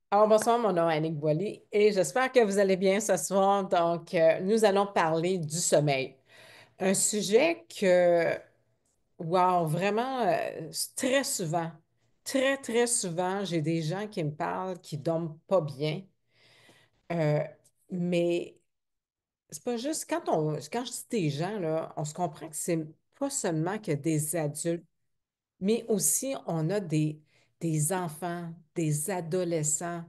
Alors, bonsoir, mon nom est Annick Boily et j'espère que vous allez bien ce soir. Donc, nous allons parler du sommeil. Un sujet que, wow, vraiment, très souvent, très souvent, j'ai des gens qui me parlent qui dorment pas bien. Euh, mais c'est pas juste, quand je dis des gens, là, on se comprend que c'est pas seulement que des adultes, mais aussi on a des enfants, des adolescents.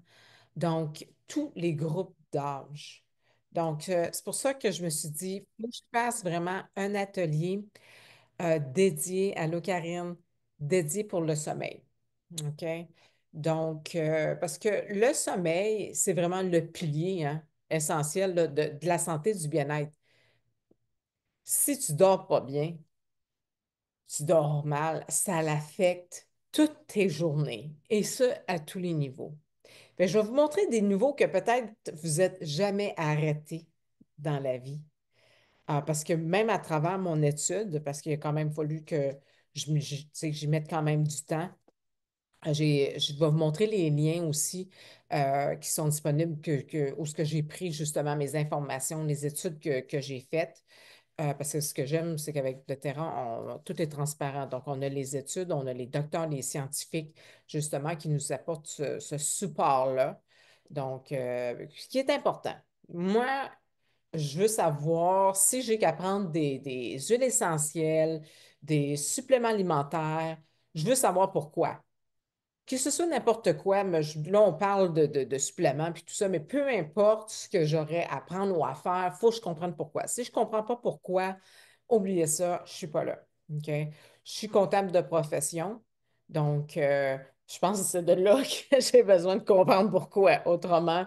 Donc, tous les groupes d'âge. Donc, c'est pour ça que je me suis dit, il faut que je fasse vraiment un atelier dédié à l'ocarine, dédié pour le sommeil. OK? Donc, parce que le sommeil, c'est vraiment le pilier hein, essentiel là, de la santé, du bien-être. Si tu dors pas bien, tu dors mal, ça l'affecte toutes tes journées, et ce, à tous les niveaux. Fait je vais vous montrer des niveaux que peut-être vous n'êtes jamais arrêté dans la vie. Parce que même à travers mon étude, parce qu'il a quand même fallu que tu sais, que j'y mette quand même du temps, je vais vous montrer les liens aussi qui sont disponibles où ce que j'ai pris justement mes informations, les études que j'ai faites. Parce que ce que j'aime, c'est qu'avec le terrain, tout est transparent. Donc, on a les études, on a les docteurs, les scientifiques, justement, qui nous apportent ce support-là. Donc, ce qui est important. Moi, je veux savoir si j'ai qu'à prendre des huiles essentielles, des suppléments alimentaires. Je veux savoir pourquoi. Que ce soit n'importe quoi, mais là, on parle de suppléments puis tout ça, mais peu importe ce que j'aurais à prendre ou à faire, il faut que je comprenne pourquoi. Si je ne comprends pas pourquoi, oubliez ça, je ne suis pas là. OK? Je suis comptable de profession, donc je pense que c'est de là que j'ai besoin de comprendre pourquoi. Autrement,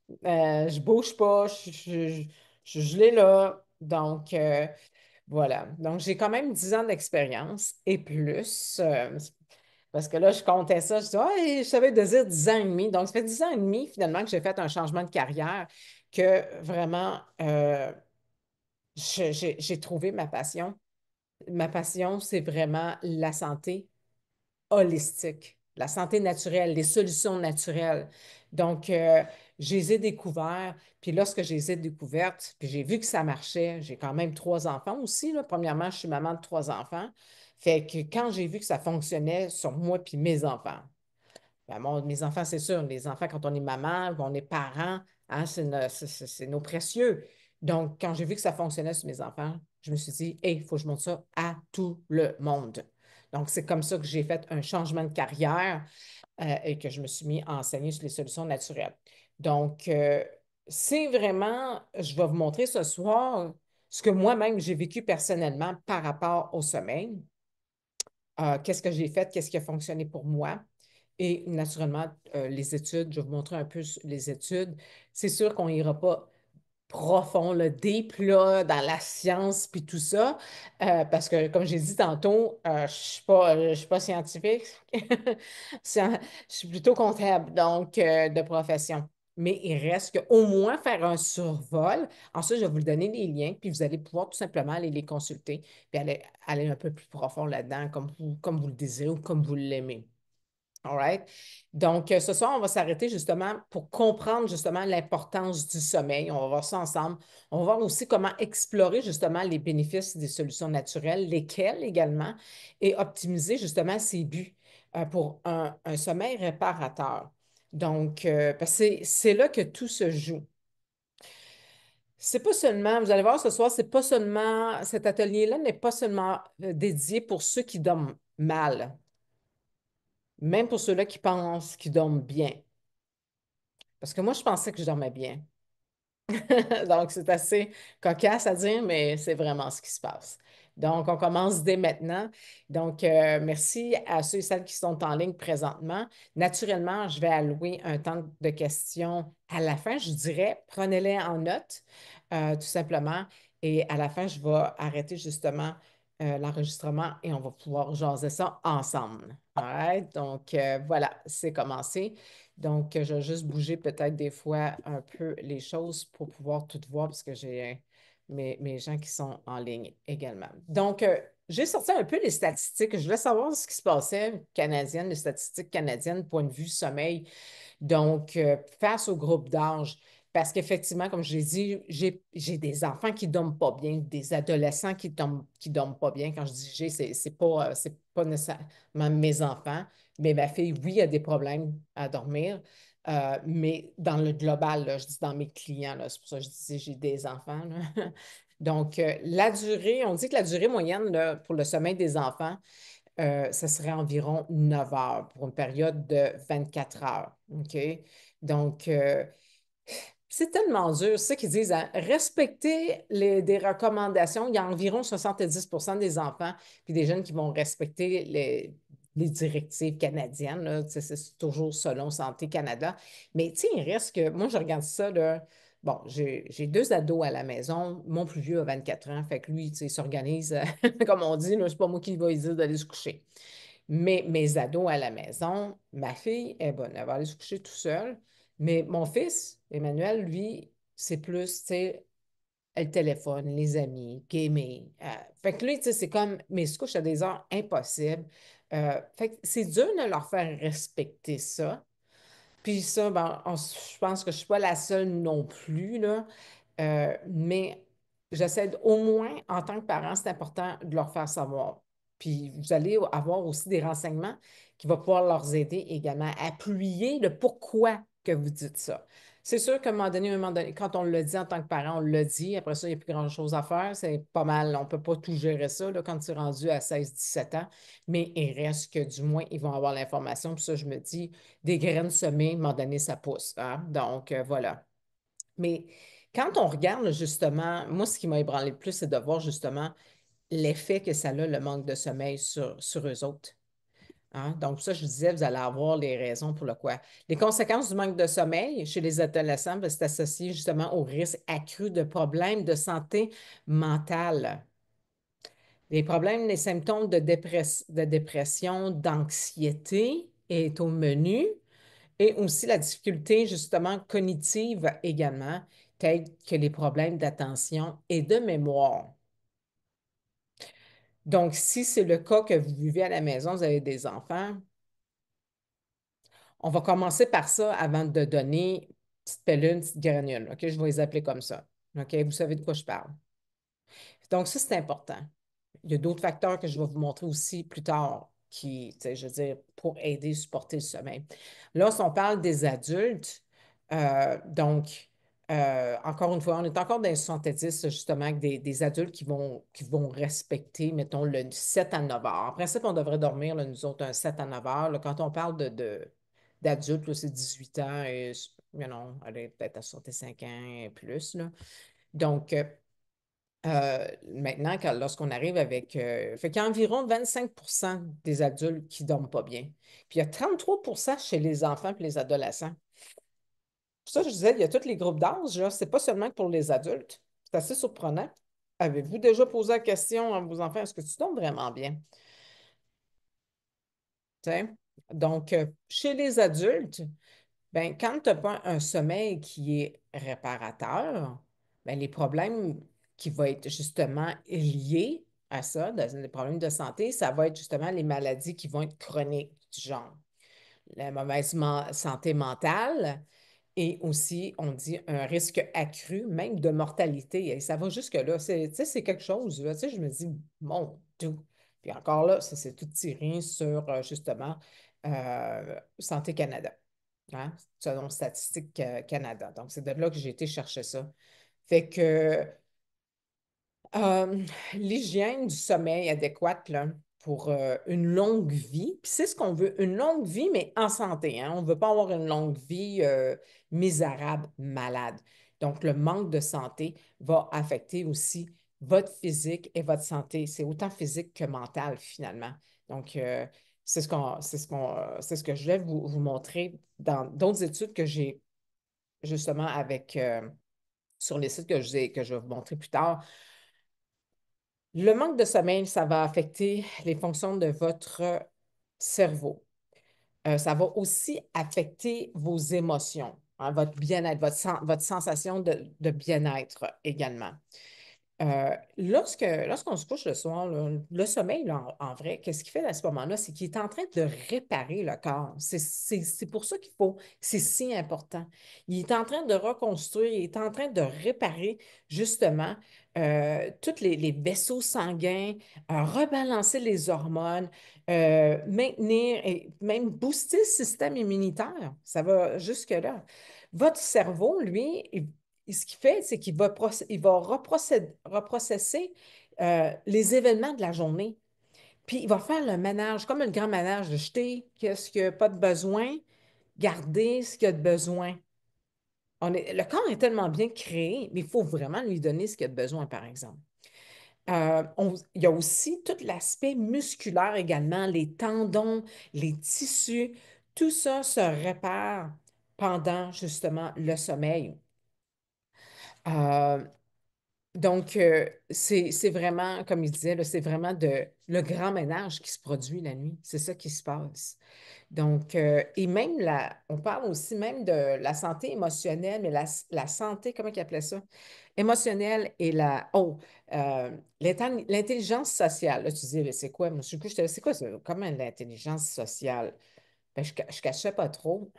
je ne bouge pas, je suis gelée là. Donc, voilà. Donc, j'ai quand même 10 ans d'expérience et plus. Parce que là, je comptais ça, je dis, ah, je savais de dire 10 ans et demi. Donc, ça fait 10 ans et demi, finalement, que j'ai fait un changement de carrière, que vraiment, j'ai trouvé ma passion. Ma passion, c'est vraiment la santé holistique, la santé naturelle, les solutions naturelles. Donc, je les ai découvertes. Puis lorsque je les ai découvertes, puis j'ai vu que ça marchait, j'ai quand même 3 enfants aussi, là. Premièrement, je suis maman de 3 enfants. Fait que quand j'ai vu que ça fonctionnait sur moi puis mes enfants, ben, mes enfants, c'est sûr, les enfants, quand on est maman, on est parents, hein, c'est nos précieux. Donc, quand j'ai vu que ça fonctionnait sur mes enfants, je me suis dit, hey, il faut que je montre ça à tout le monde. Donc, c'est comme ça que j'ai fait un changement de carrière et que je me suis mis à enseigner sur les solutions naturelles. Donc, c'est vraiment, je vais vous montrer ce soir ce que moi-même j'ai vécu personnellement par rapport au sommeil. Qu'est-ce que j'ai fait, qu'est-ce qui a fonctionné pour moi. Et naturellement, les études, je vais vous montrer un peu les études. C'est sûr qu'on n'ira pas profond, le deep là, dans la science puis tout ça, parce que comme j'ai dit tantôt, je suis pas scientifique, Scien- je suis plutôt comptable, donc de profession. Mais il reste qu'au moins faire un survol. Ensuite, je vais vous donner les liens, puis vous allez pouvoir tout simplement aller les consulter, puis aller un peu plus profond là-dedans, comme vous le désirez ou comme vous l'aimez. All right? Donc, ce soir, on va s'arrêter justement pour comprendre justement l'importance du sommeil. On va voir ça ensemble. On va voir aussi comment explorer justement les bénéfices des solutions naturelles, lesquelles également, et optimiser justement ses buts pour un sommeil réparateur. Donc, parce que c'est là que tout se joue. C'est pas seulement, vous allez voir ce soir, c'est pas seulement, cet atelier-là n'est pas seulement dédié pour ceux qui dorment mal, même pour ceux-là qui pensent qu'ils dorment bien. Parce que moi, je pensais que je dormais bien. Donc, c'est assez cocasse à dire, mais c'est vraiment ce qui se passe. Donc, on commence dès maintenant. Donc, merci à ceux et celles qui sont en ligne présentement. Naturellement, je vais allouer un temps de questions à la fin. Je dirais, prenez-les en note, tout simplement. Et à la fin, je vais arrêter justement l'enregistrement et on va pouvoir jaser ça ensemble. All right? Donc, voilà, c'est commencé. Donc, je vais juste bouger peut-être des fois un peu les choses pour pouvoir tout voir parce que j'ai mes gens qui sont en ligne également. Donc, j'ai sorti un peu les statistiques. Je voulais savoir ce qui se passait canadienne, les statistiques canadiennes, point de vue sommeil. Donc, face au groupe d'âge, parce qu'effectivement, comme je l'ai dit, j'ai des enfants qui ne dorment pas bien, des adolescents qui dorment pas bien. Quand je dis j'ai, c'est pas nécessairement mes enfants, mais ma fille, oui, a des problèmes à dormir. Mais dans le global, là, je dis dans mes clients, là, c'est pour ça que je disais j'ai des enfants, là. Donc, la durée, on dit que la durée moyenne là, pour le sommeil des enfants, ce serait environ 9 heures pour une période de 24 heures. OK? Donc, c'est tellement dur. C'est ça qu'ils disent, hein, respecter des recommandations. Il y a environ 70% des enfants puis des jeunes qui vont respecter les directives canadiennes. Là. Tu sais, c'est toujours selon Santé Canada. Mais tu sais, il reste que, moi, je regarde ça, là. Bon, j'ai deux ados à la maison. Mon plus vieux a 24 ans. Fait que lui, tu sais, il s'organise, comme on dit, là, c'est pas moi qui va lui dire d'aller se coucher. Mais mes ados à la maison, ma fille est bonne, elle va aller se coucher tout seul. Mais mon fils, Emmanuel, lui, c'est plus, tu sais, le téléphone, les amis, gamer. Fait que lui, tu sais, c'est comme, mais il se couche à des heures impossibles. Fait que c'est dur de leur faire respecter ça. Puis ça, ben, je pense que je ne suis pas la seule non plus, là. Mais j'essaie au moins, en tant que parent, c'est important de leur faire savoir. Puis vous allez avoir aussi des renseignements qui vont pouvoir leur aider également à appuyer le pourquoi que vous dites ça. C'est sûr qu'à un moment donné, quand on le dit en tant que parent, on le dit. Après ça, il n'y a plus grand-chose à faire. C'est pas mal. On ne peut pas tout gérer ça là, quand tu es rendu à 16, 17 ans. Mais il reste que du moins, ils vont avoir l'information. Puis ça, je me dis, des graines semées, à un moment donné, ça pousse, hein. Donc, voilà. Mais quand on regarde justement, moi, ce qui m'a ébranlé le plus, c'est de voir justement l'effet que ça a, le manque de sommeil sur eux autres. Hein. Donc, ça, je disais, vous allez avoir les raisons pour le quoi. Les conséquences du manque de sommeil chez les adolescents, ben, c'est associé justement au risque accru de problèmes de santé mentale. Les problèmes, les symptômes de dépression, d'anxiété est au menu. Et aussi la difficulté justement cognitive également, tels que les problèmes d'attention et de mémoire. Donc, si c'est le cas que vous vivez à la maison, vous avez des enfants, on va commencer par ça avant de donner une petite pilule, une petite granule. OK? Je vais les appeler comme ça. OK? Vous savez de quoi je parle. Donc, ça, c'est important. Il y a d'autres facteurs que je vais vous montrer aussi plus tard qui, tu sais, je veux dire, pour aider, supporter le sommeil. Là, si on parle des adultes, donc, encore une fois, on est encore dans les 70, justement, avec des adultes qui vont respecter, mettons, le 7 à 9 heures. En principe, on devrait dormir, là, nous autres, un 7 à 9 heures. Là, quand on parle d'adultes, là, c'est 18 ans et, non, allez, peut-être à 65 ans et plus, là. Donc, maintenant, lorsqu'on arrive avec... fait qu'il y a environ 25% des adultes qui ne dorment pas bien. Puis il y a 33% chez les enfants et les adolescents. Pour ça, je disais, il y a tous les groupes d'âge, là. C'est pas seulement pour les adultes. C'est assez surprenant. Avez-vous déjà posé la question à vos enfants, est-ce que tu dors vraiment bien? T'sais? Donc, chez les adultes, ben, quand tu n'as pas un sommeil qui est réparateur, ben, les problèmes qui vont être justement liés à ça, les problèmes de santé, ça va être justement les maladies qui vont être chroniques, du genre la mauvaise santé mentale et aussi, on dit, un risque accru, même de mortalité. Et ça va jusque-là. Tu sais, c'est quelque chose, là. Tu sais, je me dis, mon Dieu. Puis encore là, ça, c'est tout tiré sur, justement, Santé Canada, hein, selon Statistique Canada. Donc, c'est de là que j'ai été chercher ça. Fait que euh, l'hygiène du sommeil adéquate là, pour une longue vie, puis c'est ce qu'on veut, une longue vie, mais en santé. Hein. On ne veut pas avoir une longue vie misérable, malade. Donc, le manque de santé va affecter aussi votre physique et votre santé. C'est autant physique que mental, finalement. Donc, c'est ce que je vais vous montrer dans d'autres études que j'ai justement avec sur les sites que je vais vous montrer plus tard. Le manque de sommeil, ça va affecter les fonctions de votre cerveau. Ça va aussi affecter vos émotions, hein, votre bien-être, votre sensation de bien-être également. Lorsqu'on se couche le soir, là, le sommeil, là, en vrai, qu'est-ce qu'il fait à ce moment-là? C'est qu'il est en train de réparer le corps. C'est pour ça qu'il faut, c'est si important. Il est en train de reconstruire, il est en train de réparer justement tous les vaisseaux sanguins, rebalancer les hormones, maintenir et même booster le système immunitaire. Ça va jusque-là. Votre cerveau, lui, ce qu'il fait, c'est qu'il va, il va reprocesser les événements de la journée. Puis il va faire le ménage, comme le grand ménage de jeter qu'est-ce qu'il n'y a pas de besoin, garder ce qu'il y a de besoin. Le corps est tellement bien créé, mais il faut vraiment lui donner ce qu'il y a de besoin, par exemple. Il y a aussi tout l'aspect musculaire également, les tendons, les tissus, tout ça se répare pendant justement le sommeil. Euh, donc, c'est vraiment, comme il disait, là, c'est vraiment le grand ménage qui se produit la nuit. C'est ça qui se passe. Donc, et même on parle aussi même de la santé émotionnelle, mais la santé, comment il appelait ça? Émotionnelle et l'intelligence sociale. Là, tu dis, mais c'est quoi? Moi, je c'est quoi ça? Comment l'intelligence sociale? Ben, je ne cachais pas trop,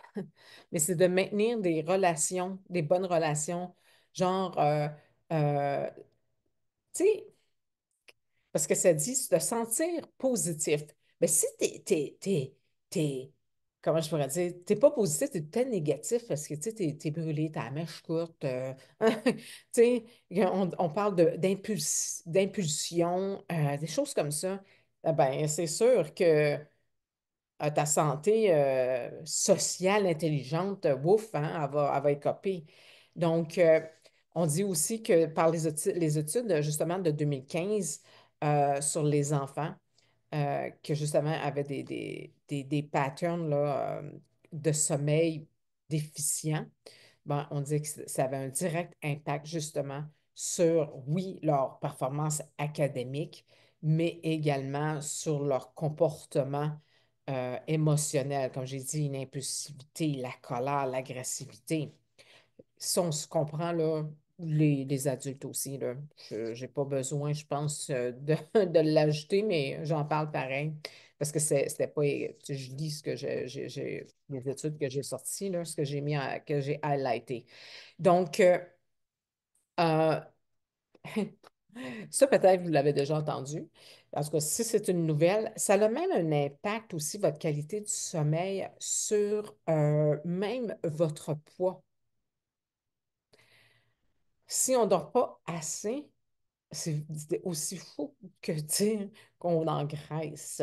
mais c'est de maintenir des relations, des bonnes relations, genre, euh, tu sais, parce que ça dit se sentir positif. Mais si comment je pourrais dire, t'es pas positif, t'es peut-être négatif parce que tu sais, t'es brûlé, t'as la mèche courte. Tu sais, on parle d'impulsion, des choses comme ça. Ben, c'est sûr que ta santé sociale intelligente, ouf, hein, elle va être copée. Donc, on dit aussi que par les études justement de 2015 sur les enfants, que justement avaient des patterns là, de sommeil déficients, ben, on dit que ça avait un direct impact justement sur, oui, leur performance académique, mais également sur leur comportement émotionnel. Comme j'ai dit, une impulsivité, la colère, l'agressivité. Ça, on se comprend, là, les adultes aussi, là. Je n'ai pas besoin, je pense, de l'ajouter, mais j'en parle pareil. Parce que c'était pas. Tu sais, je lis ce que les études que j'ai sorties, là, ce que j'ai que j'ai highlighté. Donc, euh, ça, peut-être, vous l'avez déjà entendu. Parce que si c'est une nouvelle, ça a même un impact aussi, votre qualité du sommeil, sur même votre poids. Si on ne dort pas assez, c'est aussi fou que dire qu'on engraisse.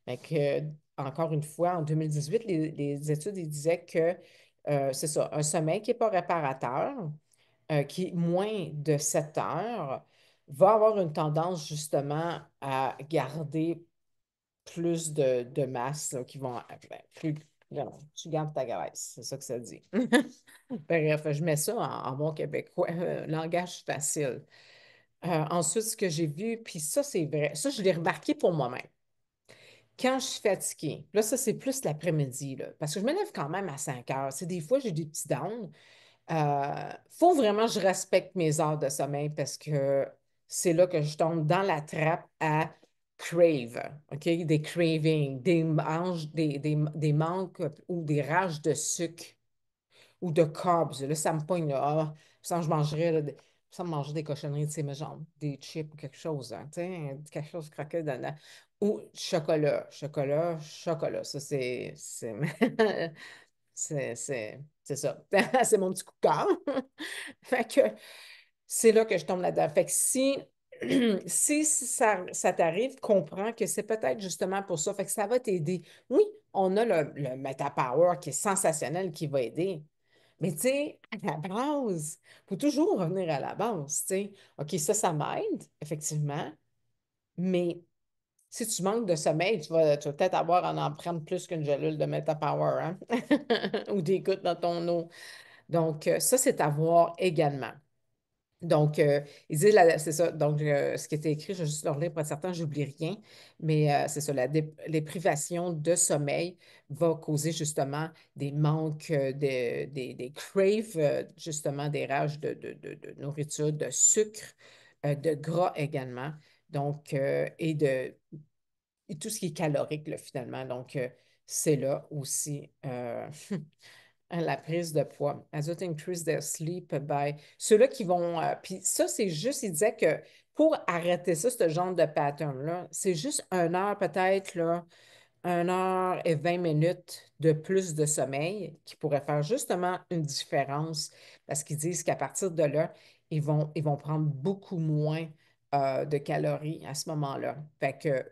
Fait que, encore une fois, en 2018, les études ils disaient que c'est ça, un sommeil qui n'est pas réparateur, qui est moins de 7 heures, va avoir une tendance justement à garder plus de masse là, qui vont plus. Non, tu gardes ta graisse, c'est ça que ça dit. Bref, je mets ça en bon québécois, langage facile. Ensuite, ce que j'ai vu, puis ça, c'est vrai, ça, je l'ai remarqué pour moi-même. Quand je suis fatiguée, là, ça, c'est plus l'après-midi, là, parce que je me lève quand même à 5 heures. C'est des fois, j'ai des petits downs. Faut vraiment que je respecte mes heures de sommeil parce que c'est là que je tombe dans la trappe à crave, OK? Des cravings, des manques ou des rages de sucre ou de carbs. Là, ça me pogne, là. Ah, ça, je mangerais, là, ça me mangerait des cochonneries, tu sais, mais genre des chips ou quelque chose, hein, tu sais, quelque chose croqué dedans. Ou chocolat, chocolat, chocolat. Ça, c'est ça. C'est mon petit coup de cœur. Fait que c'est là que je tombe là-dedans. Fait que si ça t'arrive, comprends que c'est peut-être justement pour ça. Fait que ça va t'aider. Oui, on a le Meta Power qui est sensationnel qui va aider. Mais tu sais, à la base, il faut toujours revenir à la base, tu sais. OK, ça m'aide, effectivement, mais si tu manques de sommeil, tu vas peut-être avoir à en prendre plus qu'une gélule de Metapower, hein? Ou des gouttes dans ton eau. Donc, ça, c'est à voir également. Donc, il dit, c'est ça, donc ce qui était écrit, je vais juste le relire pour être certain, j'oublie rien, mais c'est ça, les privations de sommeil va causer justement des manques, des craves, justement des rages de nourriture, de sucre, de gras également. Donc, et tout ce qui est calorique, là, finalement. Donc, c'est là aussi la prise de poids. As it increase their sleep by... Ceux-là qui vont... puis ça, c'est juste, il disait que pour arrêter ça, ce genre de pattern-là, c'est juste 1 heure peut-être, là, 1 heure et 20 minutes de plus de sommeil qui pourrait faire justement une différence parce qu'ils disent qu'à partir de là, ils vont prendre beaucoup moins de calories à ce moment-là. Fait que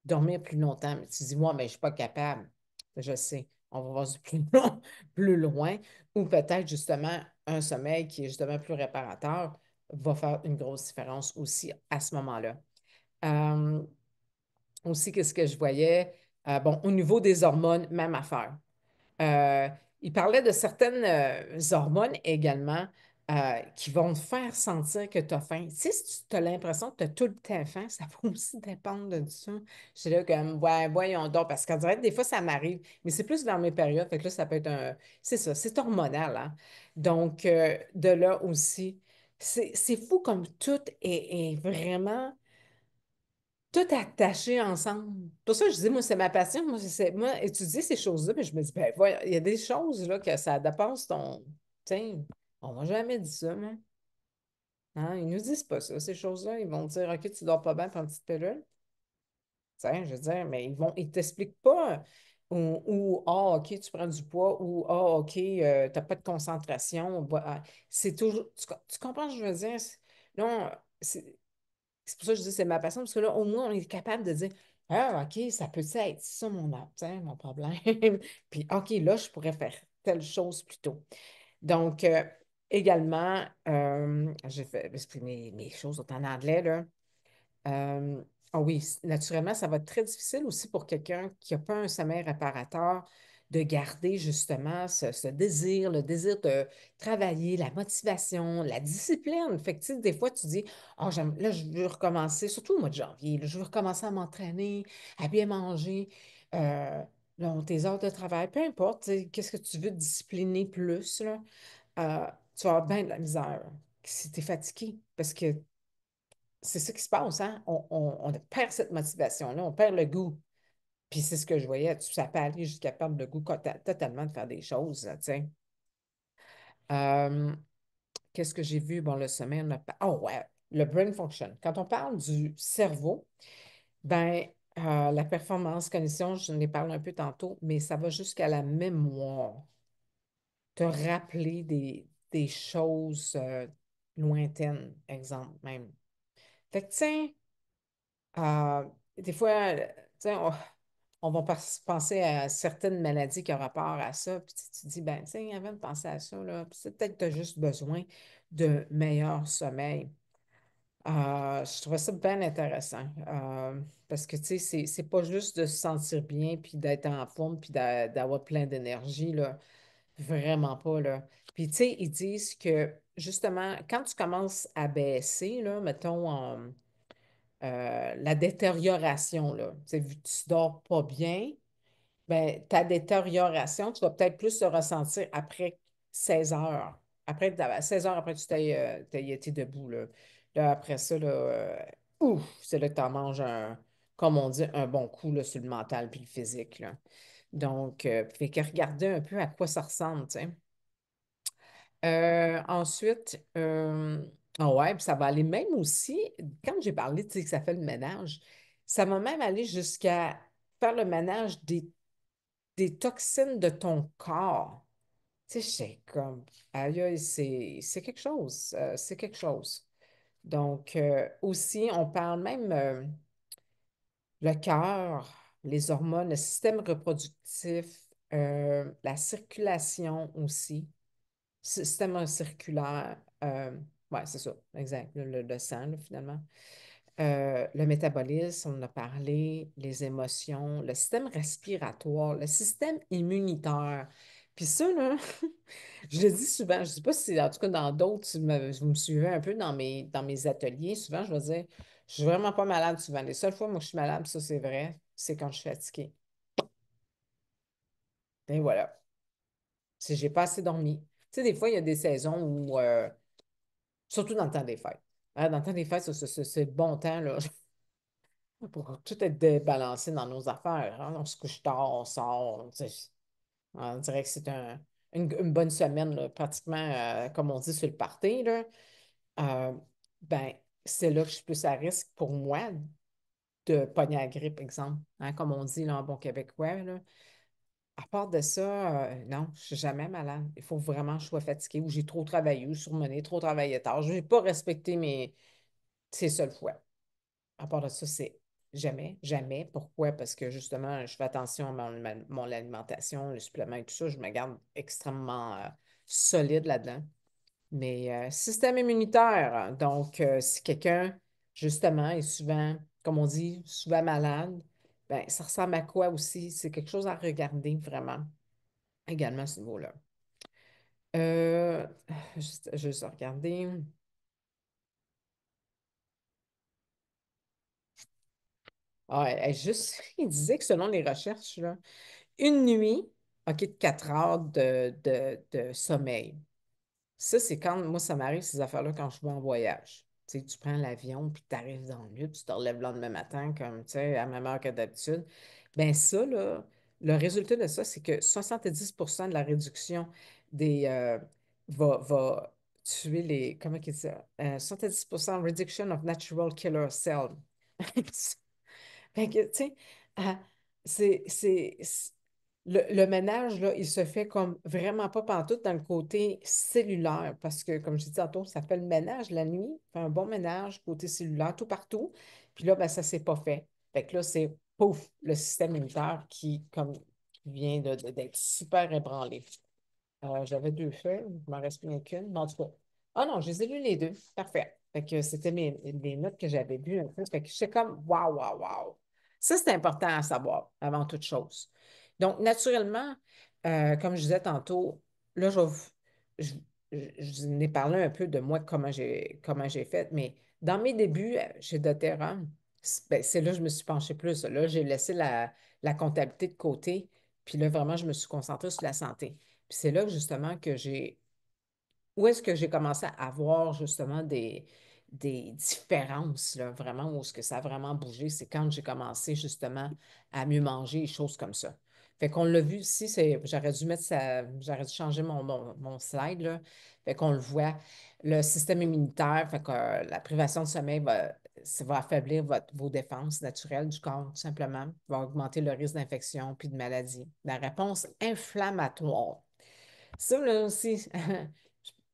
dormir plus longtemps, mais tu dis, moi, mais je ne suis pas capable. Je sais, on va voir du plus long, plus loin, ou peut-être justement un sommeil qui est justement plus réparateur va faire une grosse différence aussi à ce moment-là. Euh, Aussi, qu'est-ce que je voyais? Bon, au niveau des hormones, même affaire. Euh, il parlait de certaines hormones également qui vont te faire sentir que tu as faim. Tu sais, si tu as l'impression que tu as tout le temps faim, ça peut aussi dépendre de ça. Je suis là comme, ouais, voyons donc, parce qu'en direct, des fois, ça m'arrive, mais c'est plus vers mes périodes. Fait que là, ça peut être un. C'est ça, c'est hormonal, hein? Donc, de là aussi, c'est fou comme tout est vraiment tout attaché ensemble. Pour ça, je dis, moi, c'est ma passion. Moi, étudier ces choses-là, mais je me dis, ben, voilà, il y a des choses là, que ça dépasse ton. Tiens, on m'a jamais dit ça, moi. Hein? Ils nous disent pas ça, ces choses-là. Ils vont dire, OK, tu dors pas bien, prends une petite pilule. Tiens, je veux dire, mais ils t'expliquent pas ah, OK, tu prends du poids, ou ah, OK, t'as pas de concentration. C'est toujours. Tu comprends ce que je veux dire? Non, c'est pour ça que je dis que c'est ma passion, parce que là, au moins, on est capable de dire, ah, OK, ça peut être ça mon problème. Puis, OK, là, je pourrais faire telle chose plus tôt. Donc, également, j'ai fait mes choses sont en anglais, là. Euh, ah oui, naturellement, ça va être très difficile aussi pour quelqu'un qui n'a pas un sommeil réparateur de garder justement ce désir, le désir de travailler, la motivation, la discipline. Fait que, tu sais, des fois, tu dis, oh, là, je veux recommencer, surtout au mois de janvier, là, je veux recommencer à m'entraîner, à bien manger, dans tes heures de travail, peu importe, tu sais, qu'est-ce que tu veux discipliner plus, là, tu vas avoir bien de la misère si tu es fatigué parce que c'est ça qui se passe, hein? On perd cette motivation-là, on perd le goût. Puis c'est ce que je voyais, ça peut aller jusqu'à perdre le goût totalement de faire des choses, tu sais. Euh, Qu'est-ce que j'ai vu? Bon, le sommeil, oh ouais, le brain function. Quand on parle du cerveau, ben, la performance cognition, je n'ai parlé un peu tantôt, mais ça va jusqu'à la mémoire. Te rappeler des choses lointaines, exemple même. Fait que, tiens, des fois, tu sais, on va penser à certaines maladies qui ont rapport à ça. Puis tu te dis, ben, tiens, avant de penser à ça, là, puis c'est peut-être que tu as juste besoin de meilleur sommeil. Je trouvais ça bien intéressant. Parce que, tu sais, c'est pas juste de se sentir bien, puis d'être en forme, puis d'avoir plein d'énergie, là. Vraiment pas, là. Puis, tu sais, ils disent que, justement, quand tu commences à baisser, là, mettons, la détérioration, là. Tu sais, vu que tu dors pas bien, ben, ta détérioration, tu vas peut-être plus le ressentir après 16 heures. 16 heures après que tu t'aies été debout, là. Là, après ça, là, ouf, c'est là que tu en manges comme on dit, un bon coup là, sur le mental puis le physique, là. Donc, fait que regarder un peu à quoi ça ressemble, tu sais. Ensuite, ah ouais, puis ça va aller même aussi, quand j'ai parlé, tu sais, que ça fait le ménage, ça va même aller jusqu'à faire le ménage des toxines de ton corps. Tu sais, c'est comme, aïe, aïe, c'est quelque chose, c'est quelque chose. Donc, aussi, on parle même le cœur, les hormones, le système reproductif, la circulation aussi. Système circulaire, ouais, c'est ça, exact, le sang, là, finalement. Le métabolisme, on en a parlé, les émotions, le système respiratoire, le système immunitaire. Puis ça, là, je le dis souvent, je ne sais pas si, en tout cas, dans d'autres, vous me suivez un peu dans mes ateliers, souvent, je vais dire, je suis vraiment pas malade souvent. Les seules fois, moi, je suis malade, ça, c'est vrai, c'est quand je suis fatiguée. Et voilà, si j'ai pas assez dormi. Tu sais, des fois, il y a des saisons où surtout dans le temps des fêtes. Ah, dans le temps des fêtes, c'est le bon temps, là, pour tout être débalancé dans nos affaires, hein. On se couche tard, on sort. Tu sais, on dirait que c'est une bonne semaine, là, pratiquement, comme on dit, sur le party, là. Euh, ben, c'est là que je suis plus à risque pour moi de pogner la grippe, exemple, hein, comme on dit là, en bon québécois, là. À part de ça, non, je suis jamais malade. Il faut vraiment que je sois fatiguée ou j'ai trop travaillé ou surmené, trop travaillé tard. Je n'ai pas respecté ces seules fois. À part de ça, c'est jamais, jamais. Pourquoi? Parce que justement, je fais attention à mon alimentation, les suppléments et tout ça. Je me garde extrêmement solide là-dedans. Mais système immunitaire, donc si quelqu'un, justement, est souvent, comme on dit, souvent malade, ben, ça ressemble à quoi aussi? C'est quelque chose à regarder vraiment, également à ce niveau-là. Euh, juste regarder. Ah, ouais, juste, il disait que selon les recherches, là, une nuit, OK, de 4 heures de sommeil. Ça, c'est quand, moi, ça m'arrive ces affaires-là quand je vais en voyage. Tu sais, tu prends l'avion, puis tu arrives dans le lieu, puis tu te relèves le lendemain matin, comme, tu sais, à la même heure que d'habitude. Bien, ça, là, le résultat de ça, c'est que 70% de la réduction des, va tuer les, comment qu'il dit ça? 70% reduction of natural killer cells. Fait que, tu sais, ah, le ménage, là, il se fait comme vraiment pas pantoute dans le côté cellulaire, parce que, comme je disais tantôt, ça fait le ménage la nuit, fait un bon ménage côté cellulaire, tout partout. Puis là, ben, ça s'est pas fait. Fait que là, c'est, pouf, le système immunitaire qui vient d'être super ébranlé. J'avais deux feuilles, il m'en reste plus qu'une, mais en tout cas. Ah non, je les ai lues les deux. Parfait. Fait que c'était les notes que j'avais lues un peu. Fait que j'étais comme waouh, waouh, waouh. Ça, c'est important à savoir avant toute chose. Donc, naturellement, comme je disais tantôt, là, je, je n'ai parlé un peu de moi, comment j'ai fait, mais dans mes débuts chez doTERRA, c'est là que je me suis penchée plus. Là, j'ai laissé la comptabilité de côté, puis là, vraiment, je me suis concentrée sur la santé. Puis c'est là que justement que où est-ce que j'ai commencé à avoir justement des différences, là, vraiment, où est-ce que ça a vraiment bougé, c'est quand j'ai commencé justement à mieux manger et choses comme ça. Fait qu'on l'a vu ici, j'aurais dû changer mon slide, là. Fait qu'on le voit, le système immunitaire, fait que la privation de sommeil ça va affaiblir vos défenses naturelles du corps, tout simplement, va augmenter le risque d'infection puis de maladie. La réponse inflammatoire. Ça, là aussi,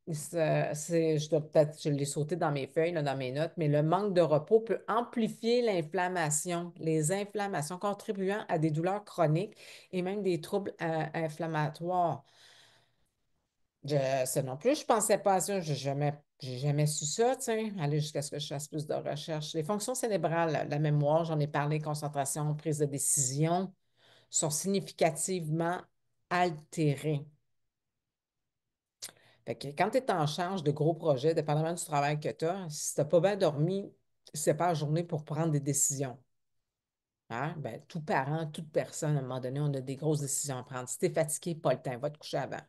je dois peut-être, je l'ai sauté dans mes feuilles, là, dans mes notes, mais le manque de repos peut amplifier l'inflammation, les inflammations, contribuant à des douleurs chroniques et même des troubles inflammatoires. Ça non plus, je ne pensais pas à ça. J'ai jamais su ça, tiens. Aller jusqu'à ce que je fasse plus de recherches. Les fonctions cérébrales, la mémoire, j'en ai parlé, concentration, prise de décision, sont significativement altérées. Fait que quand tu es en charge de gros projets, dépendamment du travail que tu as, si tu n'as pas bien dormi, c'est pas la journée pour prendre des décisions. Hein? Ben, tout parent, toute personne, à un moment donné, on a des grosses décisions à prendre. Si tu es fatigué, pas le temps, va te coucher avant.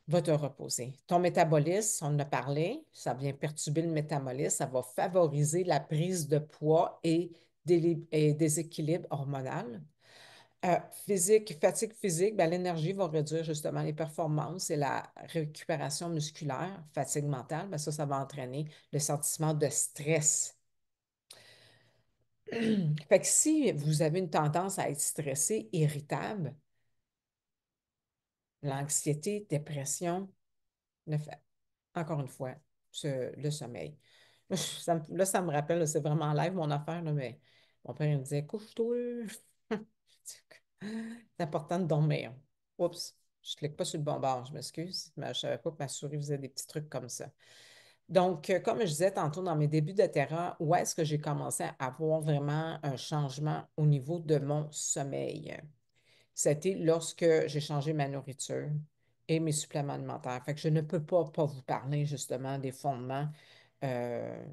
Va te reposer. Ton métabolisme, on en a parlé, ça vient perturber le métabolisme, ça va favoriser la prise de poids et déséquilibre hormonal. Fatigue physique, ben, l'énergie va réduire justement les performances et la récupération musculaire. Fatigue mentale, ben, ça va entraîner le sentiment de stress. Fait que si vous avez une tendance à être stressé, irritable, l'anxiété, dépression, le fait, encore une fois, le sommeil. Là, ça me rappelle, là, c'est vraiment live mon affaire, là, mais mon père il me disait couche-toi. C'est important de dormir. Oups, je ne clique pas sur le bon bord, je m'excuse, mais je ne savais pas que ma souris faisait des petits trucs comme ça. Donc, comme je disais tantôt dans mes débuts de terrain, où est-ce que j'ai commencé à avoir vraiment un changement au niveau de mon sommeil? C'était lorsque j'ai changé ma nourriture et mes suppléments alimentaires. Fait que je ne peux pas vous parler justement des fondements euh,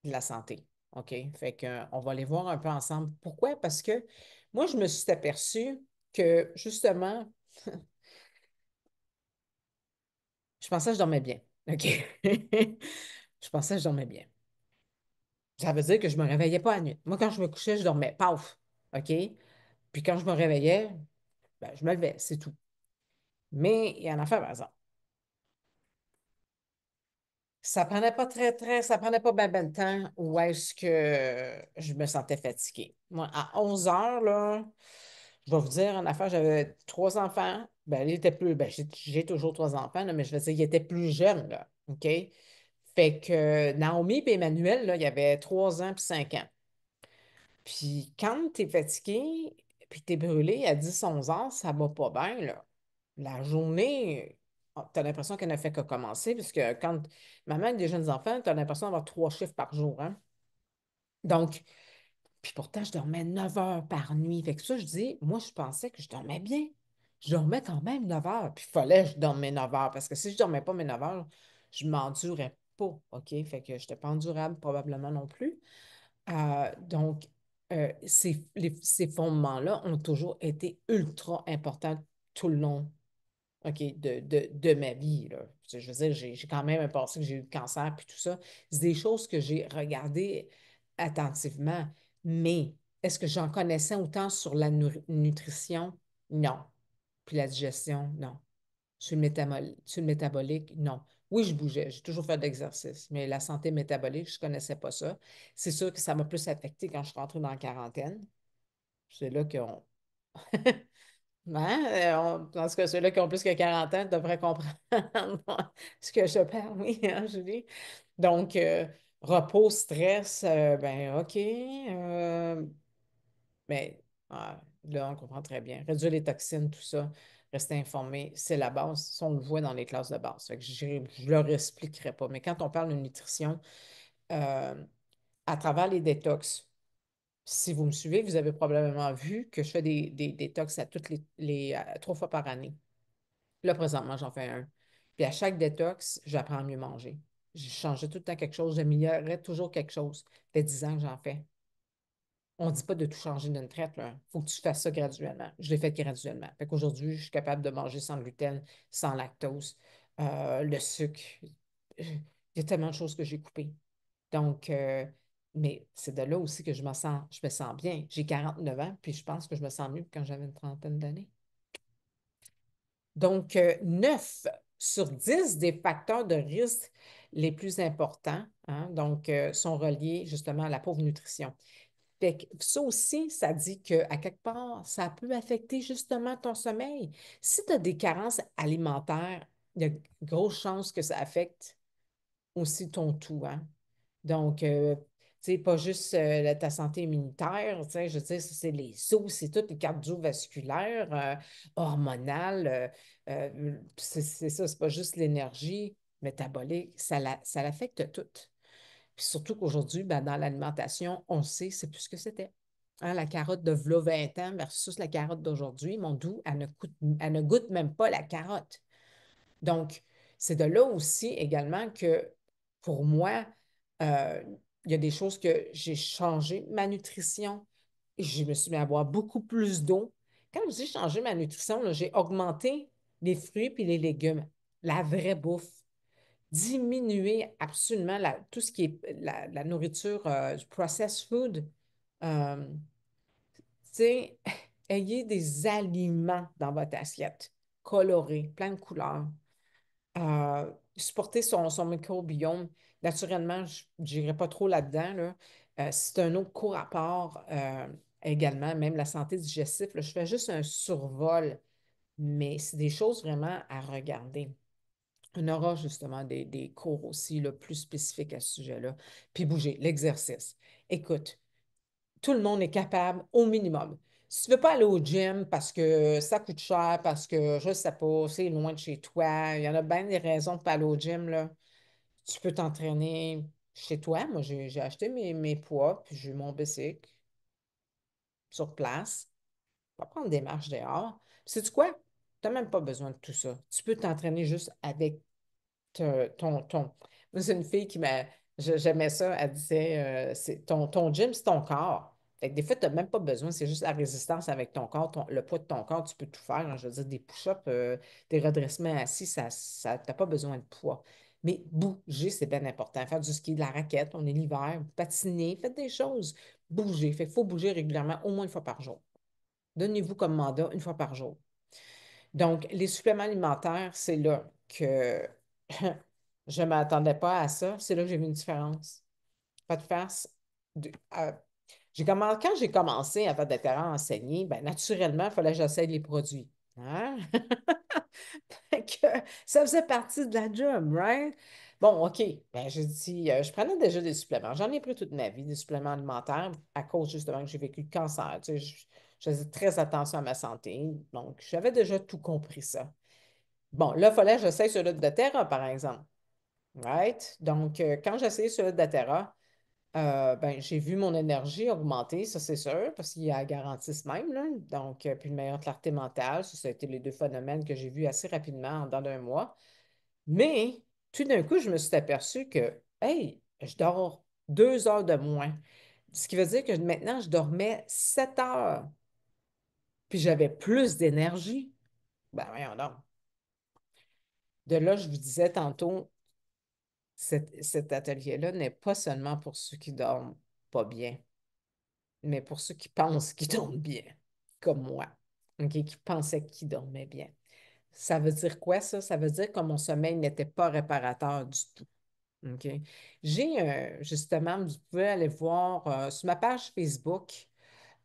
de la santé. OK? Fait que, on va les voir un peu ensemble. Pourquoi? Parce que moi, je me suis aperçue que justement, je pensais que je dormais bien. OK? je pensais que je dormais bien. Ça veut dire que je ne me réveillais pas à nuit. Moi, quand je me couchais, je dormais. Paf! OK? Puis quand je me réveillais, ben, je me levais, c'est tout. Mais il y en a fait, par exemple. Ça prenait pas ben, ben de temps où est-ce que je me sentais fatiguée. Moi, à 11 heures, là, je vais vous dire, en affaire, j'avais trois enfants. Ben, il était plus, ben, j'ai toujours trois enfants, là, mais je veux dire, ils étaient plus jeunes, là. OK? Fait que Naomi et Emmanuel, là, il y avait 3 ans puis 5 ans. Puis quand tu es fatigué, puis tu es brûlé à 10 11 heures, ça va pas bien, là. La journée, tu as l'impression qu'elle n'a fait que commencer, parce que quand maman a des jeunes enfants, tu as l'impression d'avoir 3 chiffres par jour, hein. Donc, puis pourtant, je dormais 9 heures par nuit. Fait que ça, je dis, moi, je pensais que je dormais bien. Je dormais quand même 9 heures. Puis il fallait que je dorme mes 9 heures, parce que si je dormais pas mes 9 heures, je m'endurais pas, OK? Fait que je n'étais pas endurable probablement non plus. Donc, ces fondements-là ont toujours été ultra importants tout le long, OK, de ma vie, là. Je veux dire, j'ai quand même un passé que j'ai eu le cancer puis tout ça. C'est des choses que j'ai regardées attentivement. Mais est-ce que j'en connaissais autant sur la nutrition? Non. Puis la digestion? Non. Sur le métabolique? Non. Oui, je bougeais, j'ai toujours fait de l'exercice, mais la santé métabolique, je ne connaissais pas ça. C'est sûr que ça m'a plus affecté quand je suis rentrée dans la quarantaine. C'est là qu'on. Hein? Parce que ceux-là qui ont plus que 40 ans devraient comprendre ce que je parle, oui, hein, Julie? Donc, repos, stress, ben OK. Mais là, on comprend très bien. Réduire les toxines, tout ça, rester informé, c'est la base. Ça, on le voit dans les classes de base. Fait que je ne leur expliquerai pas. Mais quand on parle de nutrition, euh, à travers les détox, si vous me suivez, vous avez probablement vu que je fais des détox à toutes les 3 fois par année. Là, présentement, j'en fais un. Puis à chaque détox, j'apprends à mieux manger. J'ai changé tout le temps quelque chose, j'améliorerais toujours quelque chose. Ça fait 10 ans que j'en fais. On ne dit pas de tout changer d'une traite, là. Il faut que tu fasses ça graduellement. Je l'ai fait graduellement. Fait qu'aujourd'hui, je suis capable de manger sans gluten, sans lactose, le sucre. Il y a tellement de choses que j'ai coupées. Donc, mais c'est de là aussi que je me sens bien. J'ai 49 ans, puis je pense que je me sens mieux que quand j'avais une trentaine d'années. Donc, 9 sur 10 des facteurs de risque les plus importants, hein, donc, sont reliés justement à la pauvre nutrition. Fait que ça aussi, ça dit qu'à quelque part, ça peut affecter justement ton sommeil. Si tu as des carences alimentaires, il y a grosse chance que ça affecte aussi ton tout, hein. Donc, tu sais, pas juste ta santé immunitaire, tu sais, je veux dire, c'est les os, c'est tout, les cardiovasculaires, hormonales, c'est ça, c'est pas juste l'énergie métabolique, ça l'affecte tout. Puis surtout qu'aujourd'hui, ben, dans l'alimentation, on sait, c'est plus ce que c'était. Hein, la carotte de v'là 20 ans versus la carotte d'aujourd'hui, mon doux, elle ne goûte même pas la carotte. Donc, c'est de là aussi également que pour moi, euh, il y a des choses que j'ai changé. Ma nutrition, je me suis mis à boire beaucoup plus d'eau. Quand je dis changer ma nutrition, là, j'ai augmenté les fruits et les légumes, la vraie bouffe, diminuer absolument tout ce qui est la nourriture, du processed food. Euh, tu sais, ayez des aliments dans votre assiette, colorés, plein de couleurs. Supporter son microbiome. Naturellement, je n'irai pas trop là-dedans, là. C'est un autre cours à part également, même la santé digestive. Là, je fais juste un survol, mais c'est des choses vraiment à regarder. On aura justement des cours aussi là, plus spécifiques à ce sujet-là. Puis bouger, l'exercice. Écoute, tout le monde est capable au minimum. Si tu ne veux pas aller au gym parce que ça coûte cher, parce que je ne sais pas, c'est loin de chez toi, il y en a bien des raisons de ne pas aller au gym, là. Tu peux t'entraîner chez toi. Moi, j'ai acheté mes poids, puis j'ai mon bicycle sur place. Pas prendre des marches dehors. Sais-tu quoi? Tu n'as même pas besoin de tout ça. Tu peux t'entraîner juste avec ton. Moi, c'est une fille qui m'a. J'aimais ça. Elle disait ton gym, c'est ton corps. Fait que des fois, tu n'as même pas besoin, c'est juste la résistance avec ton corps, le poids de ton corps, tu peux tout faire, hein. Je veux dire, des push-ups, des redressements assis, t'as pas besoin de poids. Mais bouger, c'est bien important. Faire du ski, de la raquette, on est l'hiver, patiner, faites des choses. Bouger. Fait qu'il faut bouger régulièrement, au moins une fois par jour. Donnez-vous comme mandat une fois par jour. Donc, les suppléments alimentaires, c'est là que je ne m'attendais pas à ça. C'est là que j'ai vu une différence. Pas de farce. De- euh, quand j'ai commencé à faire des terrains enseignés, ben, naturellement, il fallait que j'essaye les produits. Hein? Fait que ça faisait partie de la job, right? Bon, OK. Ben, j'ai dit, je prenais déjà des suppléments. J'en ai pris toute ma vie, des suppléments alimentaires, à cause justement que j'ai vécu le cancer. Tu sais, je faisais très attention à ma santé. Donc, j'avais déjà tout compris ça. Bon, là, il fallait que j'essaye celui de Terra, par exemple. Right? Donc, quand j'ai essayé celui de Terra, ben, j'ai vu mon énergie augmenter, ça c'est sûr, parce qu'il y a la garantie même, là. Donc, puis une meilleure clarté mentale, ça a été les deux phénomènes que j'ai vus assez rapidement en dedans d'un mois. Mais tout d'un coup, je me suis aperçu que, hey, je dors 2 heures de moins. Ce qui veut dire que maintenant, je dormais 7 heures, puis j'avais plus d'énergie. Ben, voyons donc. De là, je vous disais tantôt, cet atelier-là n'est pas seulement pour ceux qui dorment pas bien, mais pour ceux qui pensent qu'ils dorment bien, comme moi, OK, qui pensaient qu'ils dormaient bien. Ça veut dire quoi, ça? Ça veut dire que mon sommeil n'était pas réparateur du tout. OK? J'ai justement, vous pouvez aller voir sur ma page Facebook,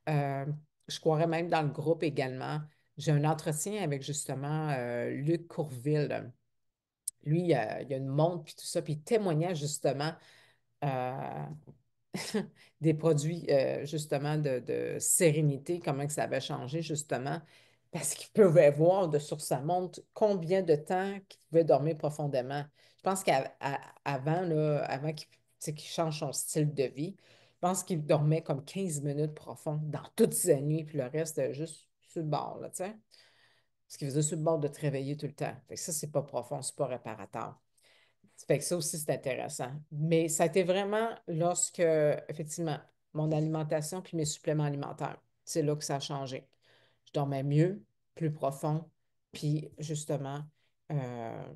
euh, je croirais même dans le groupe également, j'ai un entretien avec justement Luc Courville. Lui, il a une montre puis tout ça, puis il témoignait justement euh, des produits justement de sérénité, comment que ça avait changé justement, parce qu'il pouvait voir sur sa montre combien de temps qu'il pouvait dormir profondément. Je pense qu'avant, là, avant qu'il qu'il change son style de vie, je pense qu'il dormait comme 15 minutes profond dans toute sa nuit, puis le reste, juste sur le bord, là, tu sais. Ce qui faisait sur le bord de te réveiller tout le temps. Fait que ça, c'est pas profond, c'est pas réparateur. Fait que ça aussi, c'est intéressant. Mais ça a été vraiment lorsque, effectivement, mon alimentation puis mes suppléments alimentaires, c'est là que ça a changé. Je dormais mieux, plus profond, puis justement, euh,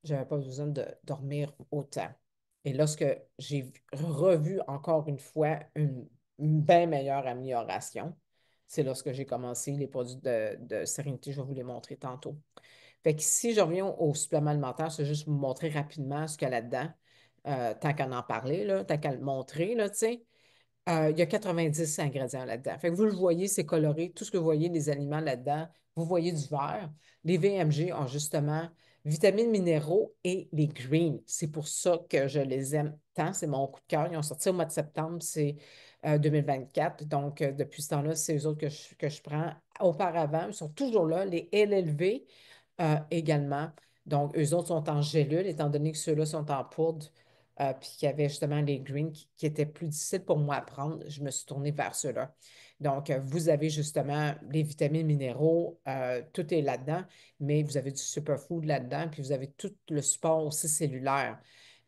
j'avais pas besoin de dormir autant. Et lorsque j'ai revu encore une fois une bien meilleure amélioration, c'est lorsque j'ai commencé les produits de sérénité, je vais vous les montrer tantôt. Fait que si je reviens au supplément alimentaire, c'est juste vous montrer rapidement ce qu'il y a là-dedans, tant qu'à en parler, là, tant qu'à le montrer, là, tu sais. Il y a 90 ingrédients là-dedans. Fait que vous le voyez, c'est coloré. Tout ce que vous voyez, les aliments là-dedans, vous voyez du vert. Les VMG ont justement vitamines, minéraux et les greens. C'est pour ça que je les aime tant. C'est mon coup de cœur. Ils ont sorti au mois de septembre, c'est 2024. Donc, depuis ce temps-là, c'est eux autres que je prends. Auparavant, ils sont toujours là. Les LLV également. Donc, eux autres sont en gélule, étant donné que ceux-là sont en poudre, puis qu'il y avait justement les greens qui étaient plus difficiles pour moi à prendre, je me suis tournée vers ceux-là. Donc, vous avez justement les vitamines, minéraux, tout est là-dedans, mais vous avez du superfood là-dedans, puis vous avez tout le support aussi cellulaire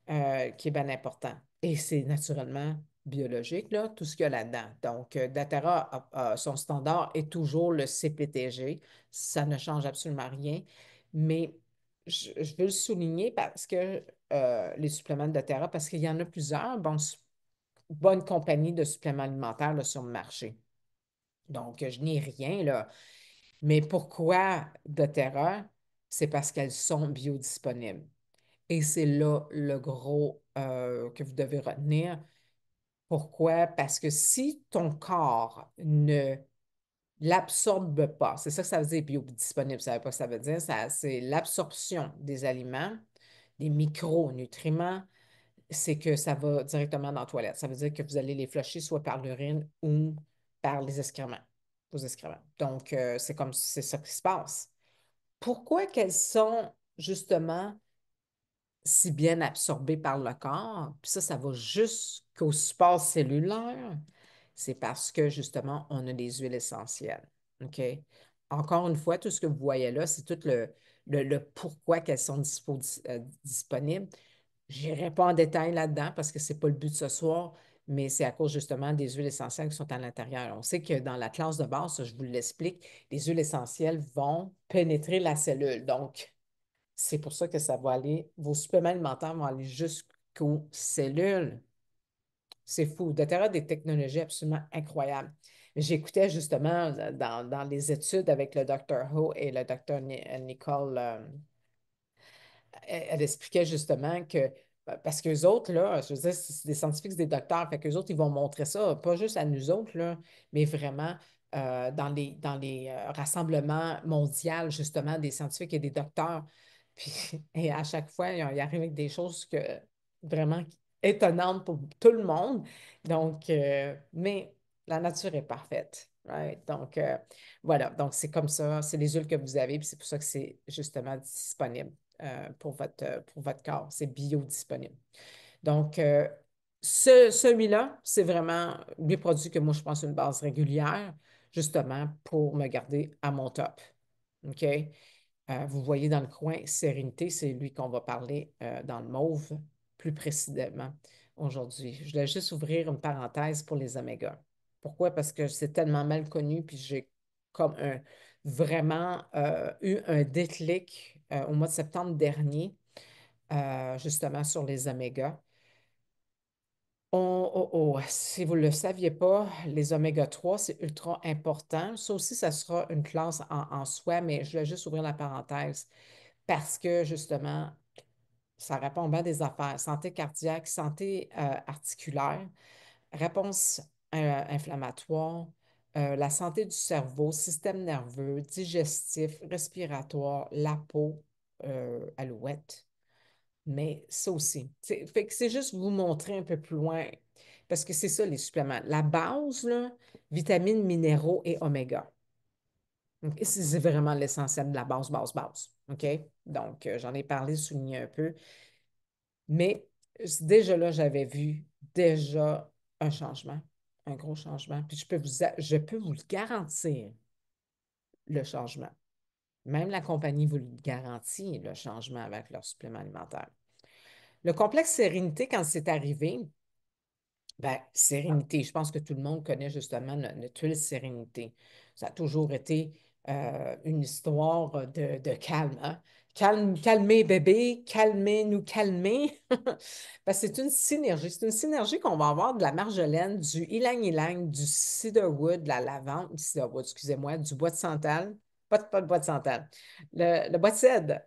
qui est bien important. Et c'est naturellement biologique, là, tout ce qu'il y a là-dedans. Donc, Datara, son standard est toujours le CPTG. Ça ne change absolument rien. Mais je veux le souligner parce que les suppléments de Datara, parce qu'il y en a plusieurs, bon, bonnes compagnies de suppléments alimentaires là, sur le marché. Donc, je n'ai rien, là. Mais pourquoi doTERRA? C'est parce qu'elles sont biodisponibles. Et c'est là le gros que vous devez retenir. Pourquoi? Parce que si ton corps ne l'absorbe pas, c'est ça que ça veut dire biodisponible, ça ne veut pas que ça veut dire, c'est l'absorption des aliments, des micronutriments, c'est que ça va directement dans la toilette. Ça veut dire que vous allez les flusher soit par l'urine ou par les excréments, vos excréments. Donc, c'est comme c'est ça qui se passe. Pourquoi qu'elles sont justement si bien absorbé par le corps, puis ça va jusqu'au support cellulaire, c'est parce que justement, on a des huiles essentielles. OK? Encore une fois, tout ce que vous voyez là, c'est tout le pourquoi qu'elles sont disponibles. Je n'irai pas en détail là-dedans parce que ce n'est pas le but de ce soir, mais c'est à cause justement des huiles essentielles qui sont à l'intérieur. On sait que dans la classe de base, ça, je vous l'explique, les huiles essentielles vont pénétrer la cellule. Donc, C'est pour ça que ça va aller, vos suppléments alimentaires vont aller jusqu'aux cellules. C'est fou. doTERRA a des technologies absolument incroyables. J'écoutais justement dans les études avec le Dr. Ho et le Dr. Nicole, elle expliquait justement que, parce qu'eux autres, là, je veux dire, c'est des scientifiques, c'est des docteurs, fait qu'eux autres, ils vont montrer ça, pas juste à nous autres, là, mais vraiment dans les rassemblements mondiaux, justement, des scientifiques et des docteurs. Puis, et à chaque fois, ils arrivent avec des choses vraiment étonnantes pour tout le monde. Donc, mais la nature est parfaite. Right? Donc, voilà. Donc, c'est comme ça. C'est les huiles que vous avez, puis c'est pour ça que c'est justement disponible pour votre corps. C'est biodisponible. Donc, celui-là, c'est vraiment des produits que moi, je pense une base régulière, justement, pour me garder à mon top. OK? Vous voyez dans le coin Sérénité, c'est lui qu'on va parler dans le mauve plus précisément aujourd'hui. Je voulais juste ouvrir une parenthèse pour les omégas. Pourquoi? Parce que c'est tellement mal connu, puis j'ai comme vraiment eu un déclic au mois de septembre dernier, justement sur les omégas. Si vous ne le saviez pas, les oméga 3 c'est ultra important. Ça aussi, ça sera une classe en soi, mais je vais juste ouvrir la parenthèse parce que justement, ça répond bien des affaires. Santé cardiaque, santé articulaire, réponse inflammatoire, la santé du cerveau, système nerveux, digestif, respiratoire, la peau, alouette. Mais ça aussi. Fait que c'est juste vous montrer un peu plus loin, parce que c'est ça les suppléments. La base, là, vitamines, minéraux et oméga. Donc, c'est vraiment l'essentiel de la base, base, base. OK? Donc, j'en ai parlé, souligné un peu. Mais déjà là, j'avais vu déjà un changement, un gros changement. Puis je peux vous le garantir, le changement. Même la compagnie vous le garantit, le changement avec leur supplément alimentaire. Le complexe Sérénité, quand c'est arrivé, ben, Sérénité, je pense que tout le monde connaît justement notre huile Sérénité. Ça a toujours été une histoire de calme, hein? Calmez bébé, calmez-nous, calmez. Parce que c'est une synergie qu'on va avoir de la marjolaine, du ylang-ylang, du cedarwood, de la lavande, du cedarwood, excusez-moi, du bois de santal, pas de bois de santal, le bois de cèdre,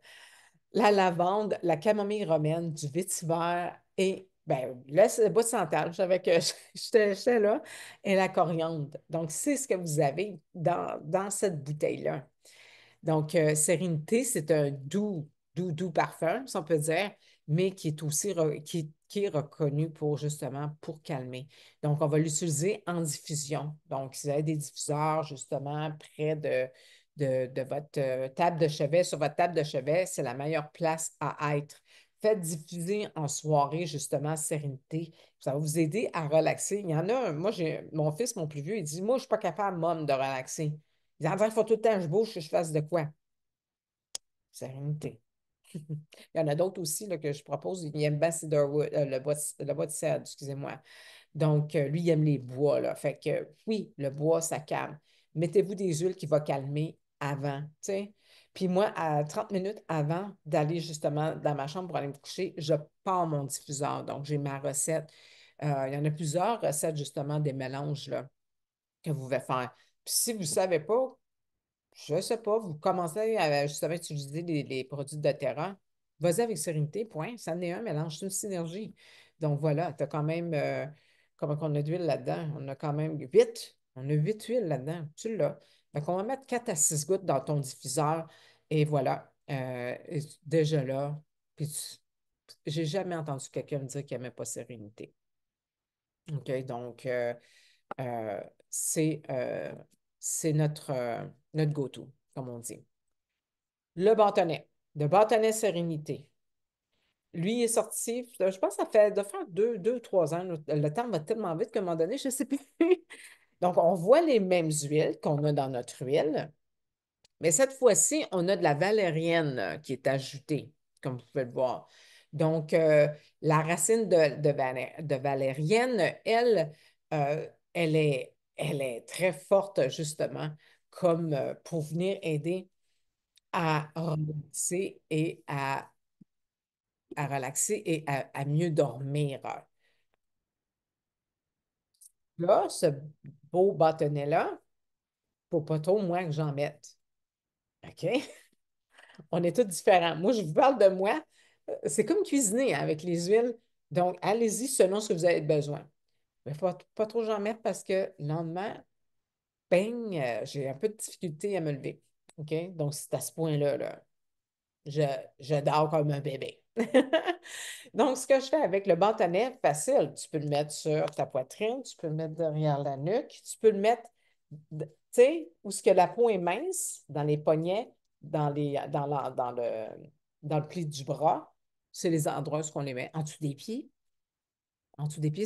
la lavande, la camomille romaine, du vétiver et ben, là, c'est le bois de santal. Je savais que j'étais là. Et la coriandre. Donc, c'est ce que vous avez dans cette bouteille-là. Donc, Sérénité, c'est un doux, doux, doux parfum, si on peut dire, mais qui est aussi qui est reconnu pour justement pour calmer. Donc, on va l'utiliser en diffusion. Donc, si vous avez des diffuseurs justement près de votre table de chevet, sur votre table de chevet, c'est la meilleure place à être. Faites diffuser en soirée, justement, Sérénité. Ça va vous aider à relaxer. Il y en a, moi, j'ai mon fils, mon plus vieux, il dit, moi, je ne suis pas capable, mom, de relaxer. Il dit, il faut tout le temps que je bouge, que je fasse de quoi? Sérénité. Il y en a d'autres aussi là, que je propose. Il aime bien le bois de cèdre, excusez-moi. Donc, lui, il aime les bois. Là. Fait que oui, le bois, ça calme. Mettez-vous des huiles qui vont calmer avant. Tu sais. Puis moi, à 30 minutes avant d'aller justement dans ma chambre pour aller me coucher, je pars mon diffuseur. Donc, j'ai ma recette. Il y en a plusieurs recettes, justement, des mélanges là, que vous pouvez faire. Puis si vous ne savez pas, je ne sais pas, vous commencez à justement utiliser les produits de terrain. Vas-y avec sérénité, point. Ça en est un mélange, c'est une synergie. Donc voilà, tu as quand même, comment on a d'huile là-dedans? On a quand même 8. On a 8 huiles là-dedans. Tu l'as. Donc on va mettre 4 à 6 gouttes dans ton diffuseur et voilà. Et déjà là, puis j'ai jamais entendu quelqu'un me dire qu'il n'aimait pas sérénité. OK, donc euh, c'est euh, c'est notre go-to, comme on dit. Le bâtonnet, de bâtonnet Sérénité. Lui il est sorti, je pense que ça fait de faire 2, 3 ans. Le temps va tellement vite qu'à un moment donné, je ne sais plus. Donc, on voit les mêmes huiles qu'on a dans notre huile, mais cette fois-ci, on a de la valérienne qui est ajoutée, comme vous pouvez le voir. Donc, la racine de valérienne, elle, elle est très forte, justement, comme pour venir aider à relaxer et à relaxer et à mieux dormir. Là, ce beau bâtonnet-là, faut pas trop, moi, que j'en mette. OK? On est tous différents. Moi, je vous parle de moi. C'est comme cuisiner hein, avec les huiles. Donc, allez-y selon ce que vous avez besoin. Mais faut pas trop j'en mettre parce que le lendemain, bang, j'ai un peu de difficulté à me lever. OK? Donc, c'est à ce point-là, là. Je, je dors comme un bébé. Donc, ce que je fais avec le bâtonnet, facile, tu peux le mettre sur ta poitrine, tu peux le mettre derrière la nuque, tu peux le mettre, tu sais, où ce que la peau est mince, dans les poignets, dans le pli du bras. C'est les endroits où on les met. En dessous des pieds. En dessous des pieds,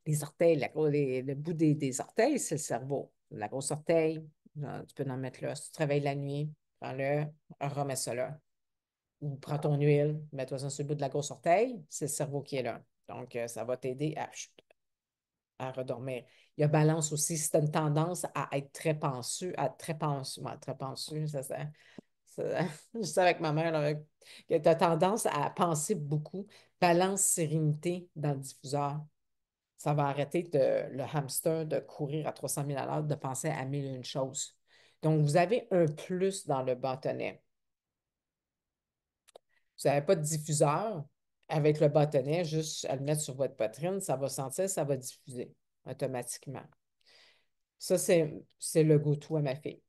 les orteils, le bout des orteils, c'est le cerveau. La grosse orteil, genre, tu peux en mettre là. Si tu travailles la nuit, prends-le, remets ça là. Ou prends ton huile, mets-toi ça sur le bout de la grosse orteil, c'est le cerveau qui est là. Donc, ça va t'aider à redormir. Il y a balance aussi, si tu as une tendance à être très penseux, très penseux, je sais avec ma mère, là, que tu as tendance à penser beaucoup, balance sérénité dans le diffuseur. Ça va arrêter le hamster de courir à 300 000 à l'heure, de penser à mille et une choses. Donc, vous avez un plus dans le bâtonnet. Vous n'avez pas de diffuseur avec le bâtonnet, juste à le mettre sur votre poitrine, ça va sentir, ça va diffuser automatiquement. Ça, c'est le go-to à ma fille.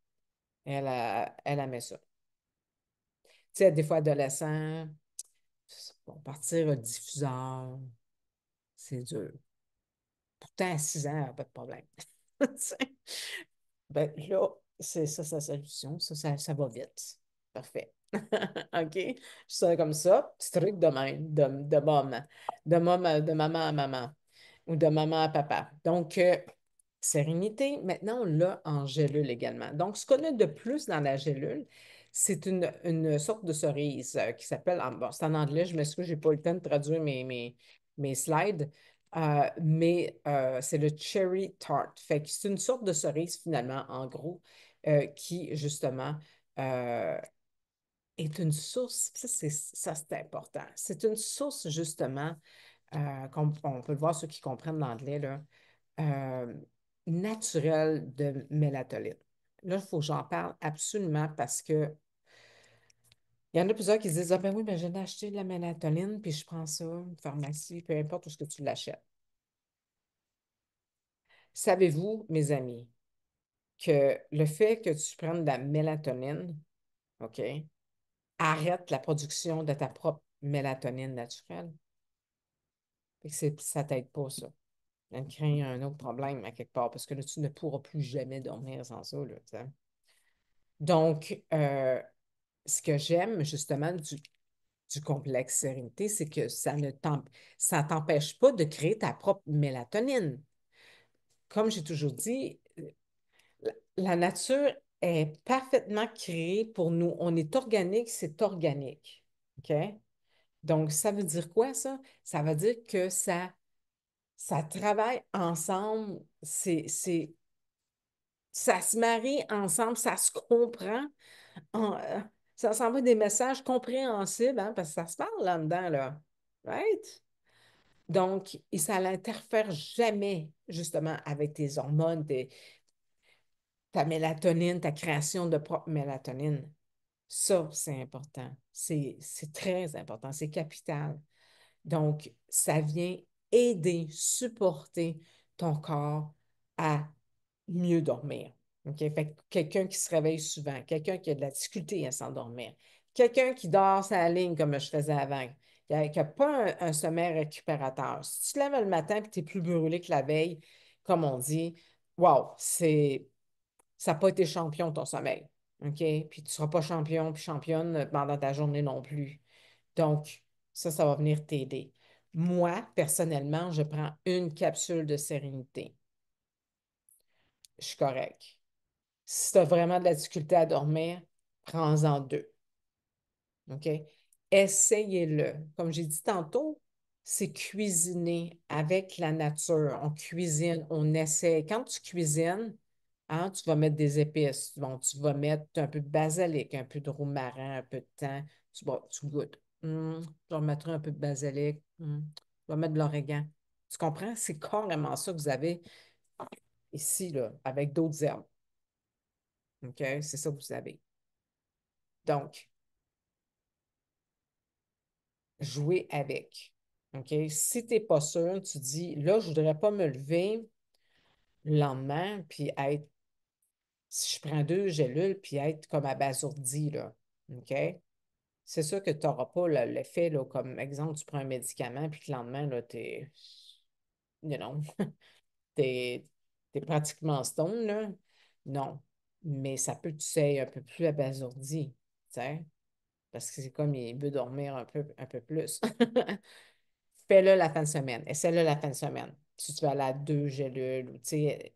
Elle met ça. Tu sais, des fois, adolescent, bon, partir le diffuseur, c'est dur. Pourtant, à 6 ans, pas de problème. Tu sais. Ben, là, c'est ça sa solution. Ça va vite. Parfait. OK? Je serais comme ça. Petit truc de même, de môme. De maman à maman. Ou de maman à papa. Donc, sérénité, maintenant, on l'a en gélule également. Donc, ce qu'on a de plus dans la gélule, c'est une sorte de cerise qui s'appelle, bon, c'est en anglais, je m'excuse, je n'ai pas eu le temps de traduire mes slides, mais c'est le cherry tart. Fait que c'est une sorte de cerise finalement, en gros, qui justement euh, est une source, ça c'est important, c'est une source justement, comme on peut le voir ceux qui comprennent l'anglais, là, euh, naturelle de mélatonine. Là, il faut que j'en parle absolument parce que il y en a plusieurs qui se disent, ah ben oui, ben j'ai acheté de la mélatonine, puis je prends ça, une pharmacie, peu importe où ce que tu l'achètes. Savez-vous, mes amis, que le fait que tu prennes de la mélatonine, OK, arrête la production de ta propre mélatonine naturelle? Fait que ça t'aide pas, ça. Ça crée un autre problème à quelque part, parce que là, tu ne pourras plus jamais dormir sans ça, là, tu sais. Donc, ce que j'aime justement du complexe sérénité, c'est que ça t'empêche pas de créer ta propre mélatonine. Comme j'ai toujours dit, la nature est parfaitement créée pour nous. On est organique, c'est organique. OK? Donc, ça veut dire quoi, ça? Ça veut dire que ça travaille ensemble, ça se marie ensemble, ça se comprend. en- euh, Ça s'envoie des messages compréhensibles, hein, parce que ça se parle là-dedans, là. Right? Donc, et ça n'interfère jamais, justement, avec tes hormones, ta mélatonine, ta création de propre mélatonine. Ça, c'est important. C'est très important. C'est capital. Donc, ça vient aider, supporter ton corps à mieux dormir. OK? Fait que quelqu'un qui se réveille souvent, quelqu'un qui a de la difficulté à s'endormir, quelqu'un qui dort sa ligne comme je faisais avant, qui n'a pas un sommeil récupérateur. Si tu te lèves le matin et tu es plus brûlé que la veille, comme on dit, wow, ça n'a pas été champion ton sommeil. OK? Puis tu ne seras pas champion puis championne pendant ta journée non plus. Donc, ça va venir t'aider. Moi, personnellement, je prends une capsule de sérénité. Je suis correct. Si tu as vraiment de la difficulté à dormir, prends-en deux. OK? Essayez-le. Comme j'ai dit tantôt, c'est cuisiner avec la nature. On cuisine, on essaie. Quand tu cuisines, Hein, tu vas mettre des épices. Bon, tu vas mettre un peu de basilic, un peu de romarin, un peu de thym. Tu goûtes. Je vais mettre un peu de basilic. Je vais mettre de l'origan. Tu comprends? C'est carrément ça que vous avez ici, là, avec d'autres herbes. OK? C'est ça que vous avez. Donc, jouer avec. OK? Si tu n'es pas sûr, tu dis, là, je ne voudrais pas me lever le lendemain, puis être, si je prends 2 gélules, puis être comme abasourdi, là. OK? C'est sûr que tu n'auras pas l'effet, là, comme exemple, tu prends un médicament, puis que le lendemain, là, you know, t'es, t'es pratiquement stone, là. Non. Mais ça peut que tu sois un peu plus abasourdi, tu sais, parce que c'est comme il veut dormir un peu plus. Fais-le la fin de semaine. Essaie-le la fin de semaine. Si tu vas aller à 2 gélules, ou, tu sais,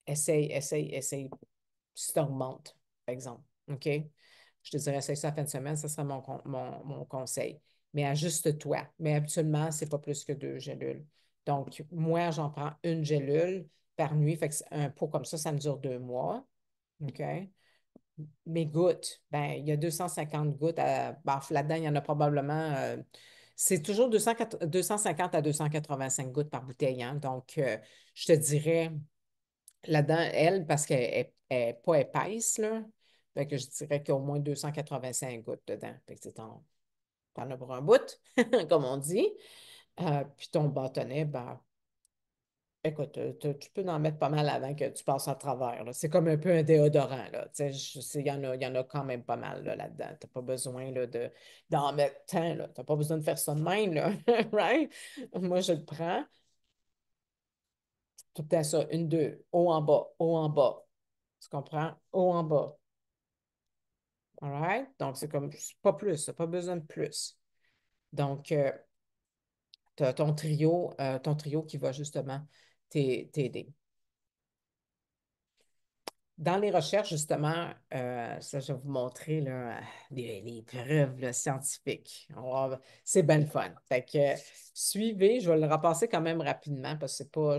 essaye, si tu augmentes, par exemple. OK? Je te dirais, essaye ça la fin de semaine, ce serait mon conseil. Mais ajuste-toi. Mais habituellement, c'est pas plus que 2 gélules. Donc, moi, j'en prends 1 gélule par nuit. Fait que un pot comme ça me dure 2 mois. OK? Mes gouttes, ben, il y a 250 gouttes. Là-dedans, il y en a probablement. C'est toujours 250 à 285 gouttes par bouteille. Hein. Donc, je te dirais, là-dedans, elle, parce qu'elle n'est pas épaisse, là, fait que je dirais qu'il y a au moins 285 gouttes dedans. Fait que t'en as pour un bout, comme on dit. Puis ton bâtonnet, ben, écoute, tu peux en mettre pas mal avant que tu passes à travers. Là. C'est comme un peu un déodorant. Là. Tu sais, il y en a quand même pas mal là-dedans. Tu n'as pas besoin là, d'en mettre tant. Tu n'as pas besoin de faire ça de même. Là. Right? Moi, je le prends. Tout à ça. Une, deux. Haut en bas. Haut en bas. Tu comprends? Haut en bas. All right? Donc, c'est comme pas plus. Tu n'as pas besoin de plus. Donc, tu as ton trio qui va justement t'aider. Dans les recherches, justement, ça, je vais vous montrer là, les preuves là, scientifiques. C'est bien le fun. Fait que suivez, je vais le repasser quand même rapidement parce que c'est pas,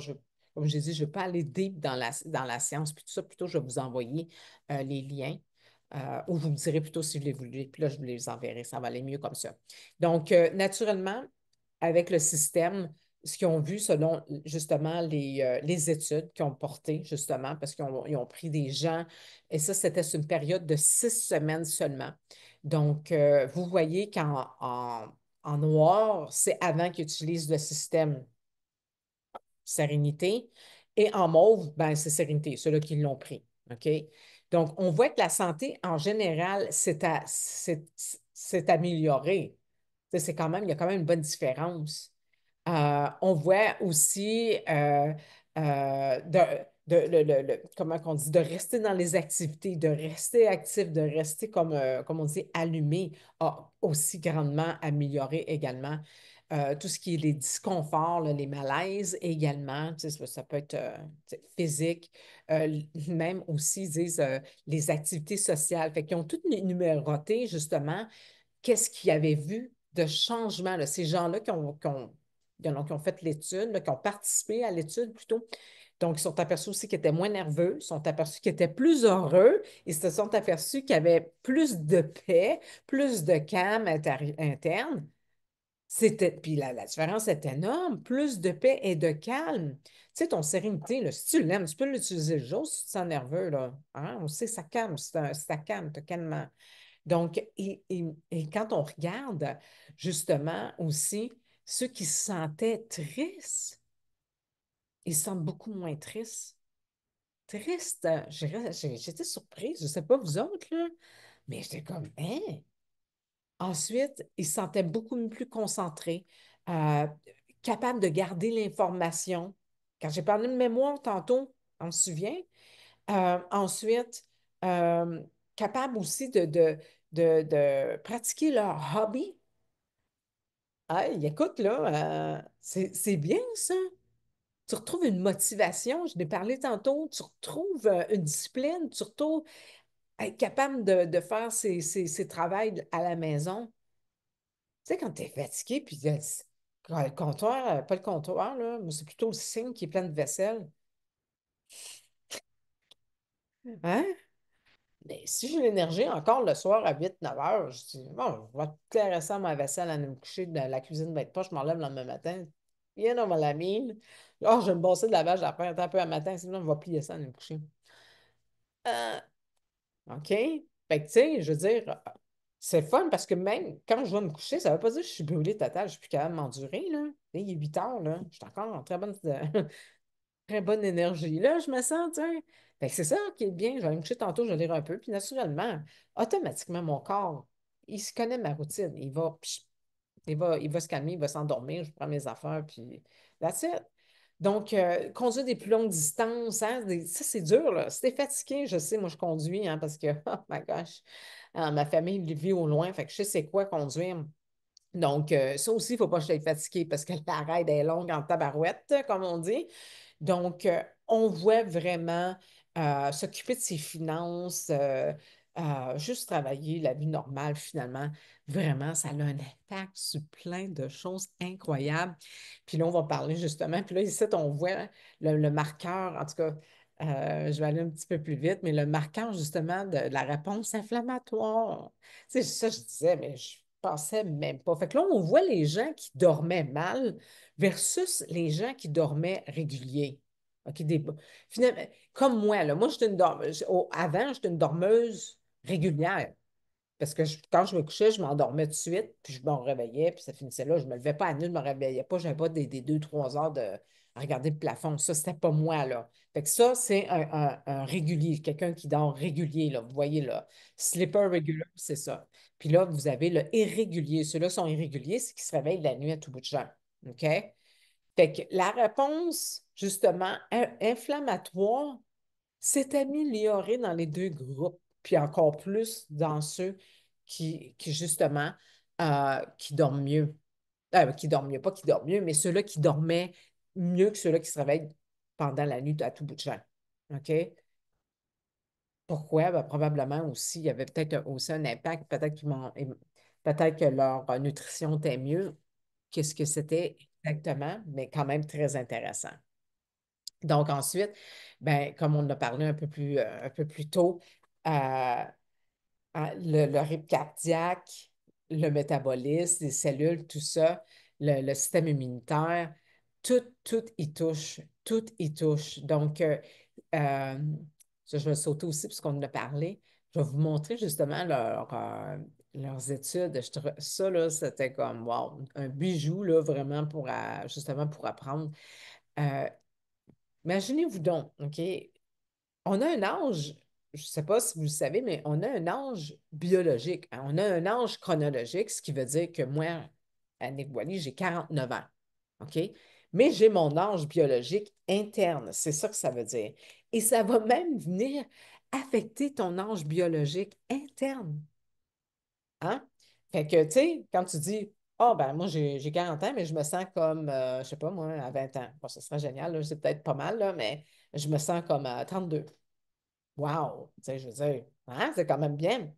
comme j'ai dit, je ne vais pas aller deep dans la science, puis tout ça, plutôt, je vais vous envoyer les liens. Ou vous me direz plutôt si vous les voulez, puis là, je vous les enverrai. Ça va aller mieux comme ça. Donc, naturellement, avec le système, ce qu'ils ont vu selon justement les études qu'ils ont portées, justement, parce ils ont pris des gens, et ça, c'était sur une période de 6 semaines seulement. Donc, vous voyez en noir, c'est avant qu'ils utilisent le système Sérénité, et en mauve, ben, c'est Sérénité, ceux-là qui l'ont pris. OK? Donc, on voit que la santé, en général, c'est amélioré. Tu sais, il y a quand même une bonne différence. On voit aussi comment qu'on dit, de rester dans les activités, de rester actif, de rester comme on dit, allumé, a aussi grandement amélioré également. Tout ce qui est les disconforts, là, les malaises également, tu sais, ça peut être tu sais, physique, même aussi, ils disent les activités sociales. Fait qu'ils ont toutes numéroté, justement, qu'est-ce qu'ils avaient vu de changement, là, ces gens-là qui ont fait l'étude, là, qui ont participé à l'étude plutôt. Donc, ils sont aperçus aussi qu'ils étaient moins nerveux, ils sont aperçus qu'ils étaient plus heureux, ils se sont aperçus qu'il y avait plus de paix, plus de calme interne. Puis la différence est énorme, plus de paix et de calme. Tu sais, ton sérénité, là, si tu l'aimes, tu peux l'utiliser le jour si tu te sens nerveux, là. Hein? On sait, ça calme, ça calme, t'as calmement. Donc, et quand on regarde justement aussi ceux qui se sentaient tristes, ils se sentent beaucoup moins tristes. Tristes, j'étais surprise, je ne sais pas vous autres, là, mais j'étais comme, hein? Ensuite, ils se sentaient beaucoup plus concentrés, euh, capables de garder l'information. Quand j'ai parlé de mémoire tantôt, on se souvient? Ensuite, euh, capables aussi de pratiquer leur hobby. Hey, écoute, là, c'est bien ça. Tu retrouves une motivation, je l'ai parlé tantôt, tu retrouves une discipline, tu retrouves être capable de faire ses travaux à la maison. Tu sais, quand tu es fatigué, puis le comptoir, pas le comptoir, là, mais c'est plutôt le signe qui est plein de vaisselle. Hein? Mais si j'ai l'énergie encore le soir à 8 9 heures, je dis, bon, je vais clairer ça ma vaisselle à me coucher, dans la cuisine va être pas, je m'enlève le lendemain matin. Bien dans la mine. Oh, je vais me bosser de lavage après, un peu à matin, sinon on va plier ça à me coucher. Euh, OK? Fait que, tu sais, je veux dire, c'est fun parce que même quand je vais me coucher, ça ne veut pas dire que je suis brûlée totale, je suis plus capable de m'endurer, là. Il est 8 heures, là. Je suis encore en très bonne, très bonne énergie. Là, je me sens, tu sais. Fait que c'est ça qui est bien. Je vais aller me coucher tantôt, je vais lire un peu. Puis naturellement, automatiquement, mon corps, il se connaît ma routine. Il va se calmer, il va s'endormir, je prends mes affaires, puis that's it. Donc, conduire des plus longues distances, hein, ça, c'est dur, là. Si t'es fatigué, je sais, moi, je conduis, hein, parce que, oh my gosh, ma famille vit au loin, fait que je sais c'est quoi conduire. Donc, ça aussi, il ne faut pas que je sois fatiguée parce que la ride est longue en tabarouette, comme on dit. Donc, on voit vraiment s'occuper de ses finances, juste travailler la vie normale, finalement. Vraiment, ça a un impact sur plein de choses incroyables. Puis là, on va parler justement. Puis là, ici, on voit le marqueur, en tout cas, je vais aller un petit peu plus vite, mais le marqueur justement de la réponse inflammatoire. Tu sais, ça, je disais, mais je pensais même pas. Fait que là, on voit les gens qui dormaient mal versus les gens qui dormaient réguliers. OK, finalement, comme moi, là, moi, avant, j'étais une dormeuse régulière. Parce que quand je me couchais, je m'endormais tout de suite, puis je me réveillais, puis ça finissait là. Je ne me levais pas à nuit, je ne me réveillais pas. Je n'avais pas des 2 3 heures à regarder le plafond. Ça, c'était pas moi, là. Fait que ça, c'est un régulier, quelqu'un qui dort régulier, là. Vous voyez, là. Sleeper regular, c'est ça. Puis là, vous avez le irrégulier. Ceux-là sont irréguliers, c'est qu'ils se réveillent la nuit à tout bout de champ. OK? Fait que la réponse, justement, inflammatoire, s'est améliorée dans les deux groupes, puis encore plus dans ceux qui justement, qui dorment mieux. Qui dorment mieux, pas qui dorment mieux, mais ceux-là qui dormaient mieux que ceux-là qui se réveillent pendant la nuit à tout bout de champ. OK? Pourquoi? Ben, probablement aussi, il y avait peut-être aussi un impact, peut-être que leur nutrition était mieux. Qu'est-ce que c'était exactement, mais quand même très intéressant. Donc ensuite, ben, comme on en a parlé un peu plus tôt, euh, le rythme cardiaque, le métabolisme, les cellules, tout ça, le système immunitaire, tout y touche, tout y touche. Donc, euh, ça, je vais sauter aussi puisqu'on en a parlé. Je vais vous montrer justement leurs études. Ça, là, c'était comme, wow, un bijou, là, vraiment justement pour apprendre. Euh, Imaginez-vous donc, OK? On a un âge, je ne sais pas si vous le savez, mais on a un âge biologique, hein. On a un âge chronologique, ce qui veut dire que moi, Annick Boily, j'ai 49 ans. OK? Mais j'ai mon âge biologique interne. C'est ça que ça veut dire. Et ça va même venir affecter ton âge biologique interne. Hein? Fait que, tu sais, quand tu dis, oh, ben, moi, j'ai 40 ans, mais je me sens comme, je sais pas, moi, à 20 ans. Bon, ce serait génial, là, c'est peut-être pas mal, là, mais je me sens comme à 32. Wow! Tu sais, je veux dire, hein, c'est quand même bien.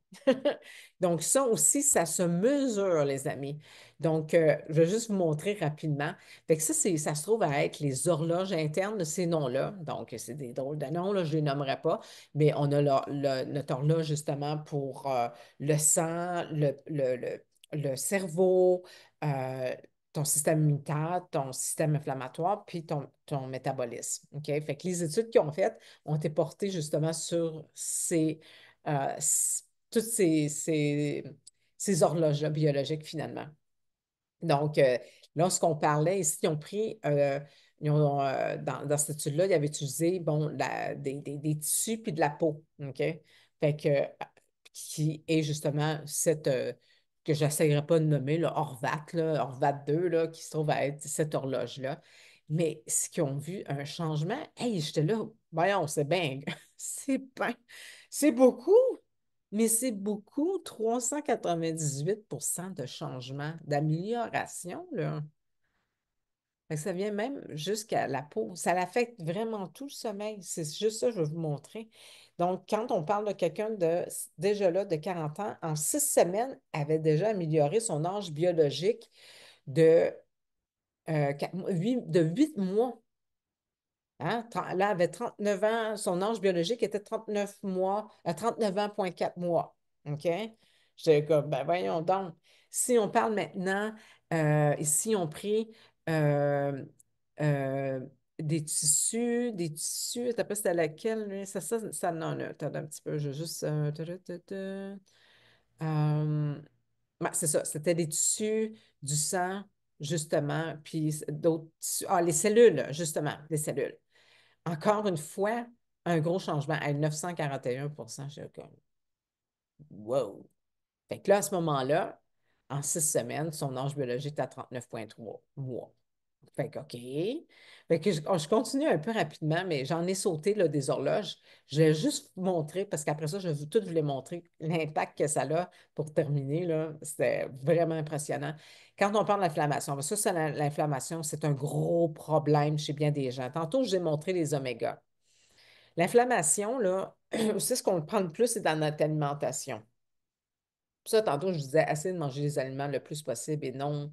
Donc, ça aussi, ça se mesure, les amis. Donc, je vais juste vous montrer rapidement. Fait que ça se trouve à être les horloges internes de ces noms-là. Donc, c'est des drôles de noms, là, je ne les nommerai pas, mais on a notre horloge justement pour le sang, le cerveau, euh, ton système immunitaire, ton système inflammatoire, puis ton métabolisme. OK? Fait que les études qu'ils ont faites, ont été portés justement sur euh, toutes ces horloges biologiques finalement. Donc, lorsqu'on parlait ici, ils ont pris, dans cette étude-là, ils avaient utilisé bon, des tissus puis de la peau. OK? Fait que, qui est justement que je n'essayerai pas de nommer, le Horvat, là, Horvat 2, là, qui se trouve à être cette horloge-là. Mais ce qu'ils ont vu, un changement, hey, j'étais là, voyons, c'est bien, c'est beaucoup, mais c'est beaucoup, 398% de changement, d'amélioration, là. Fait que ça vient même jusqu'à la peau. Ça affecte vraiment tout le sommeil. C'est juste ça que je vais vous montrer. Donc, quand on parle de quelqu'un déjà là de 40 ans, en 6 semaines, avait déjà amélioré son âge biologique de, de 8 mois. Hein? Là, elle avait 39 ans, son âge biologique était 39 mois, 39 ans, point 4 mois. OK? J'étais comme, ben voyons donc. Si on parle maintenant, ici, on pris euh, euh, des tissus, t'as pas c'était laquelle, lui? Ça, non, là, attends un petit peu, je vais juste. Ouais, c'est ça, c'était des tissus, du sang, justement, puis d'autres tissus. Ah, les cellules, justement, les cellules. Encore une fois, un gros changement à 941%. Je suis comme, wow. Fait que là, à ce moment-là, en 6 semaines, son âge biologique est à 39,3 mois. Fait que, OK. Fait que je continue un peu rapidement, mais j'en ai sauté là, des horloges. Je vais juste vous montrer, parce qu'après ça, je vais tout vous les montrer, l'impact que ça a pour terminer. Là, c'était vraiment impressionnant. Quand on parle d'inflammation, parce que ça, l'inflammation, c'est un gros problème chez bien des gens. Tantôt, je vous ai montré les omégas. L'inflammation, là, c'est ce qu'on prend le plus, c'est dans notre alimentation. Ça, tantôt, je disais, assez de manger les aliments le plus possible et non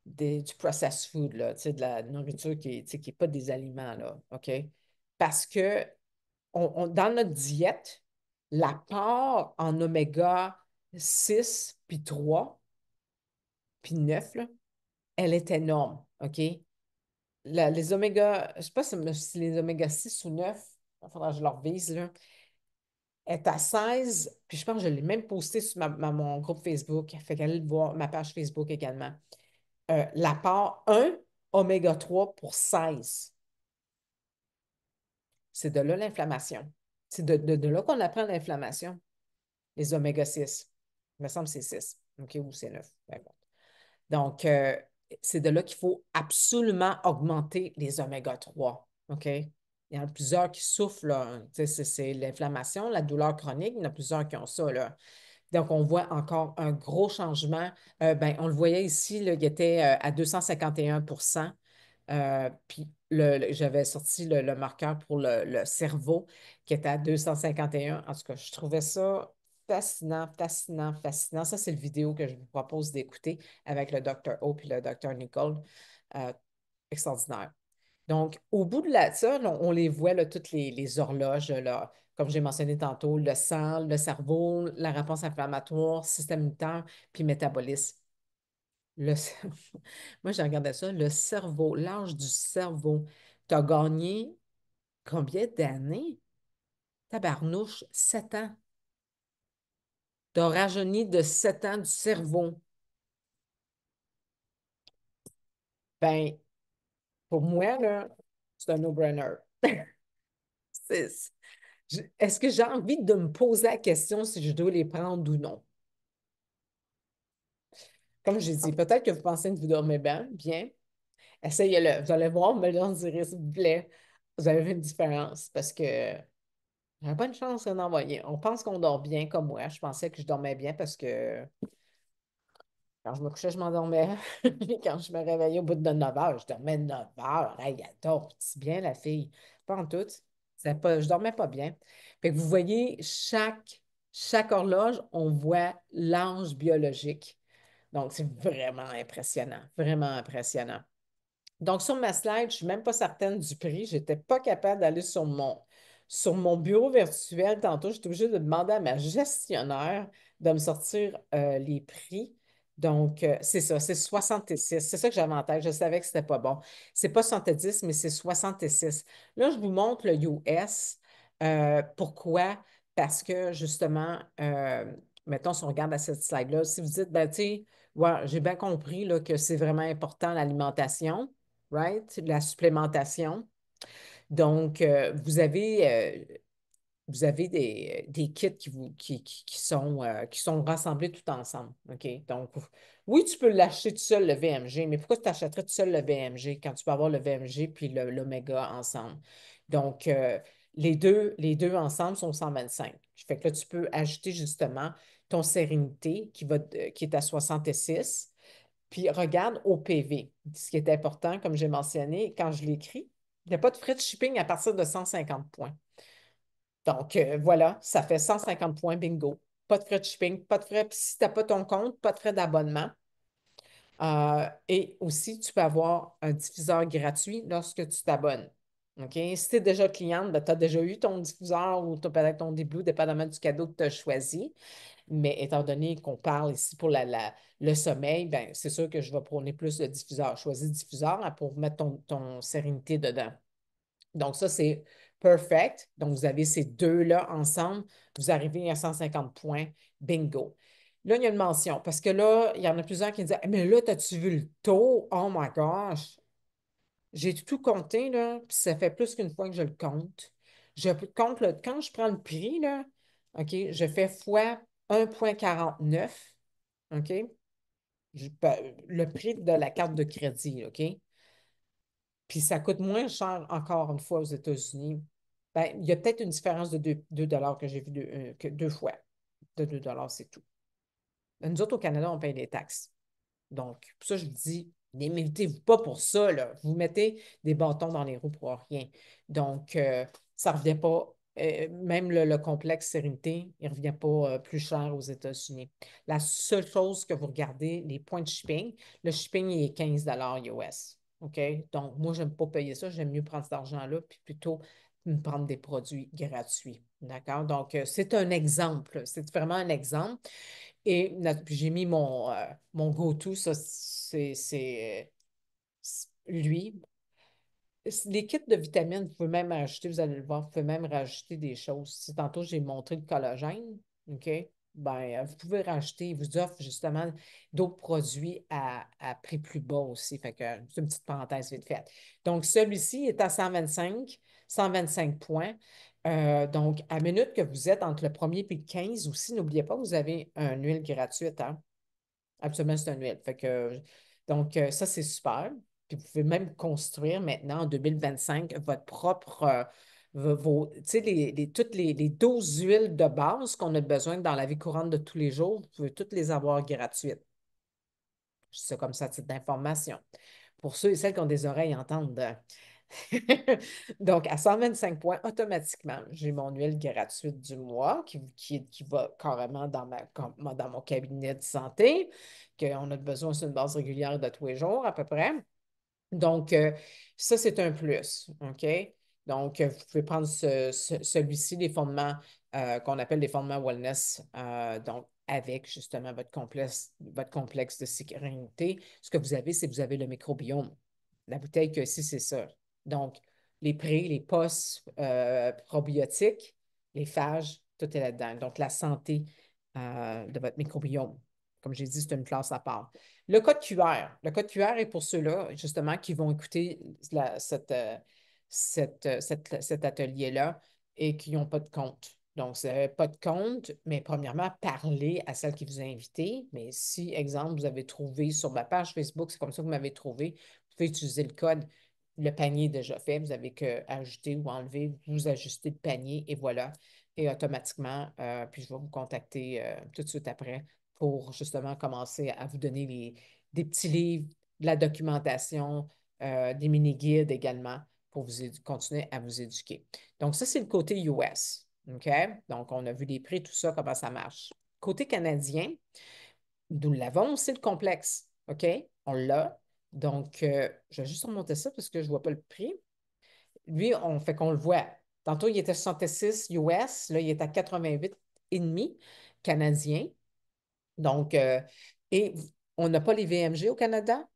du processed food, là, tu sais, de la nourriture qui n'est pas des aliments, là, OK? Parce que dans notre diète, la part en oméga 6 puis 3 puis 9 là, elle est énorme, OK? Les oméga, je ne sais pas si les oméga 6 ou 9, il faudra que je leur vise, là, est à 16, puis je pense que je l'ai même posté sur mon groupe Facebook. Fait qu'allez le voir, ma page Facebook également. La part 1, oméga 3 pour 16. C'est de là l'inflammation. C'est de là qu'on apprend l'inflammation, les oméga 6. Il me semble que c'est 6, OK, ou c'est 9. Peu importe. Donc, c'est de là qu'il faut absolument augmenter les oméga 3. OK? Il y en a plusieurs qui souffrent, là. Tu sais, c'est l'inflammation, la douleur chronique. Il y en a plusieurs qui ont ça, là. Donc, on voit encore un gros changement. Ben, on le voyait ici, là, il était à 251%. Puis j'avais sorti le marqueur pour le cerveau qui était à 251. En tout cas, je trouvais ça fascinant, fascinant, fascinant. Ça, c'est le vidéo que je vous propose d'écouter avec le Dr. O et le Dr. Nicole. Euh, Extraordinaire. Donc, au bout de ça, là, on les voit, là, toutes les horloges, là, comme j'ai mentionné tantôt, le sang, le cerveau, la réponse inflammatoire, système immunitaire, puis métabolisme. Le cer- Moi, j'ai regardé ça, le cerveau, l'âge du cerveau. Tu as gagné combien d'années? Tabarnouche, 7 ans. Tu as rajeuni de 7 ans du cerveau. Ben, pour moi, là, c'est un no-brainer. C'est- Est-ce que j'ai envie de me poser la question si je dois les prendre ou non? Comme j'ai dit, peut-être que vous pensez que vous dormez bien, bien. Essayez-le. Vous allez voir, me le direz, s'il vous plaît. Vous avez vu une différence parce que j'ai pas une chance d'en envoyer. On pense qu'on dort bien comme moi. Je pensais que je dormais bien parce que quand je me couchais, je m'endormais. Puis quand je me réveillais au bout de 9 heures, je dormais 9 heures. Hey, elle dort si bien, la fille. Pas en tout. Je dormais pas bien. Fait que vous voyez, chaque horloge, on voit l'ange biologique. Donc, c'est vraiment impressionnant. Vraiment impressionnant. Donc, sur ma slide, je ne suis même pas certaine du prix. Je n'étais pas capable d'aller sur mon bureau virtuel. Tantôt, j'étais obligée de demander à ma gestionnaire de me sortir les prix. Donc, c'est ça, c'est 66. C'est ça que j'avais en tête. Je savais que ce n'était pas bon. C'est pas 70, mais c'est 66. Là, je vous montre le US. Pourquoi? Parce que, justement, mettons, si on regarde à cette slide-là, si vous dites, ben, tu sais, ouais, j'ai bien compris là, que c'est vraiment important l'alimentation, right? La supplémentation. Donc, vous avez des kits qui sont rassemblés tout ensemble. OK? Donc, oui, tu peux l'acheter tout seul, le VMG, mais pourquoi tu t'achèterais tout seul le VMG quand tu peux avoir le VMG puis l'Oméga ensemble? Donc, les deux ensemble sont 125. Fait que là, tu peux ajouter justement ton Sérénité qui est à 66. Puis regarde au PV. Ce qui est important, comme j'ai mentionné, quand je l'écris, il n'y a pas de frais de shipping à partir de 150 points. Donc, voilà, ça fait 150 points, bingo. Pas de frais de shipping, pas de frais. Puis si tu n'as pas ton compte, pas de frais d'abonnement. Et aussi, tu peux avoir un diffuseur gratuit lorsque tu t'abonnes. OK? Si tu es déjà cliente, ben, tu as déjà eu ton diffuseur ou tu as peut-être ton début, dépendamment du cadeau que tu as choisi. Mais étant donné qu'on parle ici pour le sommeil, ben, c'est sûr que je vais prôner plus le diffuseur. Choisis le diffuseur hein, pour mettre ton sérénité dedans. Donc, ça, c'est perfect. Donc, vous avez ces deux-là ensemble. Vous arrivez à 150 points. Bingo. Là, il y a une mention parce que là, il y en a plusieurs qui disent mais là, as-tu vu le taux? Oh my gosh! J'ai tout compté, là, puis ça fait plus qu'une fois que je le compte. Je compte, quand je prends le prix, là, OK, je fais fois 1,49, OK? Le prix de la carte de crédit, OK? Puis ça coûte moins cher encore une fois aux États-Unis. Ben, il y a peut-être une différence de 2 dollars que j'ai vu que deux fois. De 2 dollars, c'est tout. Nous autres, au Canada, on paye des taxes. Donc, pour ça, je vous dis, n'imitez-vous pas pour ça, là. Vous mettez des bâtons dans les roues pour rien. Donc, ça ne revient pas, même le complexe Sérénité, il ne revient pas plus cher aux États-Unis. La seule chose que vous regardez, les points de shipping, le shipping il est 15 US. OK? Donc, moi, je n'aime pas payer ça. J'aime mieux prendre cet argent-là, puis plutôt me prendre des produits gratuits. D'accord? Donc, c'est un exemple. C'est vraiment un exemple. Et puis j'ai mis mon go-to, ça, c'est lui. Les kits de vitamines, vous pouvez même rajouter, vous allez le voir, vous pouvez même rajouter des choses. Si tantôt j'ai montré le collagène, OK? Ben, vous pouvez rajouter, ils vous offrent justement d'autres produits à prix plus bas aussi. Fait que c'est une petite parenthèse vite faite. Donc, celui-ci est à 125 points. Donc, à minute que vous êtes entre le premier et le 15 aussi, n'oubliez pas que vous avez une huile gratuite, hein? Absolument, c'est un huile. Fait que, donc, ça, c'est super. Puis, vous pouvez même construire maintenant, en 2025, votre propre, tu sais, toutes les 12 huiles de base qu'on a besoin dans la vie courante de tous les jours, vous pouvez toutes les avoir gratuites. C'est comme ça, titre d'information. Pour ceux et celles qui ont des oreilles entendent. Donc, à 125 points, automatiquement, j'ai mon huile gratuite du mois qui va carrément dans mon cabinet de santé, qu'on a besoin sur une base régulière de tous les jours à peu près. Donc, ça, c'est un plus. OK? Donc, vous pouvez prendre celui-ci, les fondements qu'on appelle les fondements wellness, donc avec justement votre complexe de sécurité. Ce que vous avez, c'est que vous avez le microbiome. La bouteille que ici, c'est ça. Donc, les pré, les post probiotiques, les phages, tout est là-dedans. Donc, la santé de votre microbiome. Comme j'ai dit, c'est une classe à part. Le code QR. Le code QR est pour ceux-là, justement, qui vont écouter cet atelier-là et qui n'ont pas de compte. Donc, vous n'avez pas de compte, mais premièrement, parlez à celle qui vous a invité. Mais si, exemple, vous avez trouvé sur ma page Facebook, c'est comme ça que vous m'avez trouvé, vous pouvez utiliser le code. Le panier est déjà fait. Vous n'avez qu'à ajouter ou enlever, vous ajustez le panier et voilà. Et automatiquement, puis je vais vous contacter tout de suite après pour justement commencer à vous donner des petits livres, de la documentation, des mini-guides également pour continuer à vous éduquer. Donc, ça, c'est le côté US. OK? Donc, on a vu les prix, tout ça, comment ça marche. Côté canadien, nous l'avons, c'est le complexe. OK? On l'a. Donc, je vais juste remonter ça parce que je ne vois pas le prix. Lui, on fait qu'on le voit. Tantôt, il était 66 US, là, il est à 88,5 canadiens. Donc, et on n'a pas les VMG au Canada.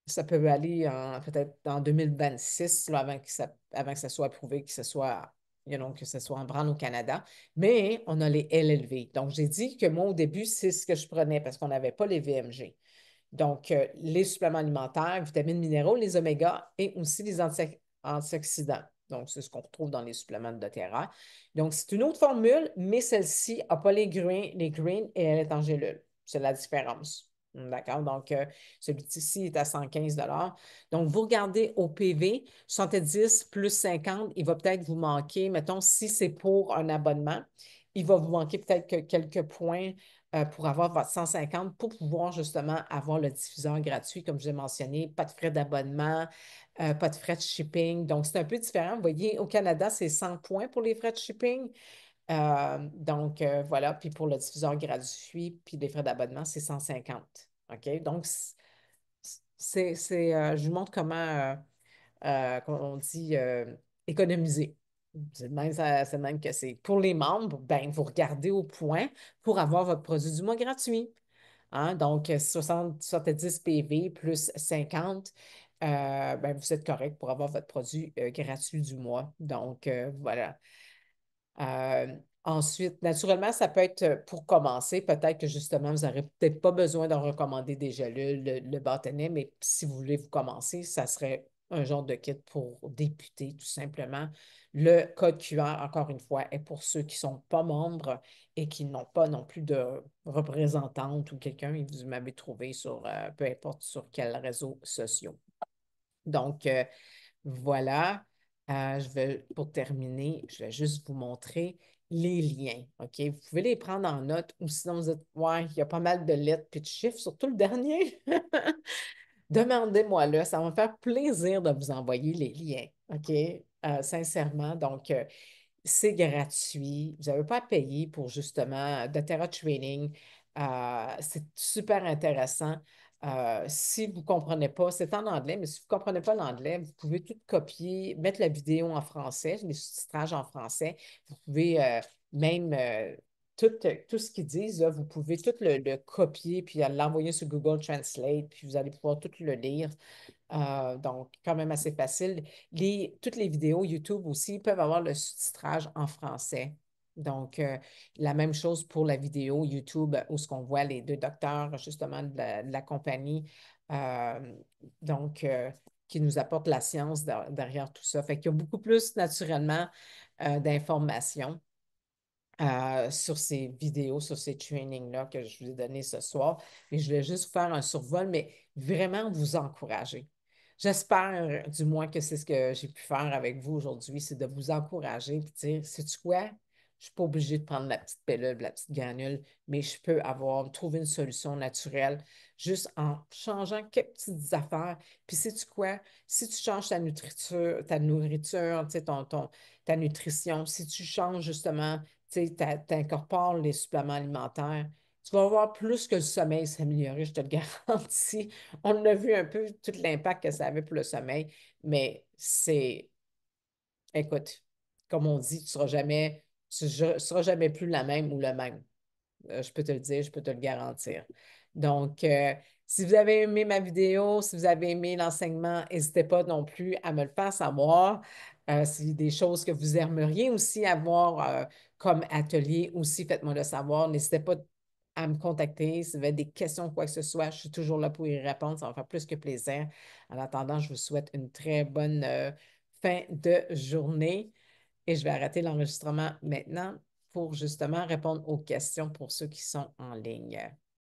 Ça peut aller peut-être en 2026, là, avant que ça soit approuvé, que ce soit, que ce soit en branle au Canada. Mais on a les LLV. Donc, j'ai dit que moi, au début, c'est ce que je prenais parce qu'on n'avait pas les VMG. Donc, les suppléments alimentaires, vitamines, minéraux, les oméga et aussi les antioxydants. Donc, c'est ce qu'on retrouve dans les suppléments de terrain. Donc, c'est une autre formule, mais celle-ci n'a pas les greens et elle est en gélule. C'est la différence. D'accord? Donc, celui-ci est à 115 dollars. Donc, vous regardez au PV, 70 plus 50, il va peut-être vous manquer, mettons, si c'est pour un abonnement, il va vous manquer peut-être quelques points pour avoir votre 150 pour pouvoir justement avoir le diffuseur gratuit, comme je l'ai mentionné, pas de frais d'abonnement, pas de frais de shipping. Donc, c'est un peu différent. Vous voyez, au Canada, c'est 100 points pour les frais de shipping. Donc, voilà. Puis pour le diffuseur gratuit, puis les frais d'abonnement, c'est 150. OK? Donc, je vous montre comment on dit économiser. C'est de même que c'est. Pour les membres, ben, vous regardez au point pour avoir votre produit du mois gratuit. Hein? Donc, 70 PV plus 50, ben, vous êtes correct pour avoir votre produit gratuit du mois. Donc, voilà. Euh, Ensuite, naturellement, ça peut être pour commencer, peut-être que justement, vous n'aurez peut-être pas besoin de recommander déjà le bâtonnet, mais si vous voulez vous commencer, ça serait un genre de kit pour débuter, tout simplement. Le code QR, encore une fois, est pour ceux qui ne sont pas membres et qui n'ont pas non plus de représentante ou quelqu'un, et vous m'avez trouvé sur peu importe sur quel réseau social. Donc, voilà. Pour terminer, je vais juste vous montrer les liens. OK? Vous pouvez les prendre en note ou sinon vous dites, ouais, il y a pas mal de lettres puis de chiffres, surtout le dernier. Demandez-moi là, ça va me faire plaisir de vous envoyer les liens. OK? Sincèrement. Donc, c'est gratuit. Vous n'avez pas à payer pour justement doTERRA Training. C'est super intéressant. Si vous ne comprenez pas, c'est en anglais, mais si vous ne comprenez pas l'anglais, vous pouvez tout copier, mettre la vidéo en français, les sous-titrages en français. Vous pouvez même tout ce qu'ils disent, là, vous pouvez tout le copier puis l'envoyer sur Google Translate, puis vous allez pouvoir tout le lire. Donc, quand même assez facile. Toutes les vidéos YouTube aussi peuvent avoir le sous-titrage en français. Donc, la même chose pour la vidéo YouTube où ce qu'on voit les deux docteurs justement de la compagnie, euh, donc, qui nous apportent la science derrière tout ça. Fait qu'il y a beaucoup plus naturellement d'informations sur ces vidéos, sur ces trainings-là que je vous ai donnés ce soir. Mais je voulais juste vous faire un survol, mais vraiment vous encourager. J'espère, du moins, que c'est ce que j'ai pu faire avec vous aujourd'hui, c'est de vous encourager et de dire, sais-tu quoi? Je ne suis pas obligée de prendre la petite pilule, la petite granule, mais je peux trouver une solution naturelle juste en changeant quelques petites affaires. Puis sais-tu quoi? Si tu changes ta nourriture, tu sais, ta nutrition, si tu changes justement tu incorpores les suppléments alimentaires, tu vas voir plus que le sommeil s'améliorer, je te le garantis. On a vu un peu tout l'impact que ça avait pour le sommeil, mais écoute, comme on dit, tu seras jamais plus la même ou le même. Je peux te le dire, je peux te le garantir. Donc, si vous avez aimé ma vidéo, si vous avez aimé l'enseignement, n'hésitez pas non plus à me le faire savoir. Si des choses que vous aimeriez aussi avoir comme atelier, aussi faites-moi le savoir. N'hésitez pas à me contacter si vous avez des questions, quoi que ce soit. Je suis toujours là pour y répondre. Ça va faire plus que plaisir. En attendant, je vous souhaite une très bonne fin de journée. Et je vais arrêter l'enregistrement maintenant pour justement répondre aux questions pour ceux qui sont en ligne.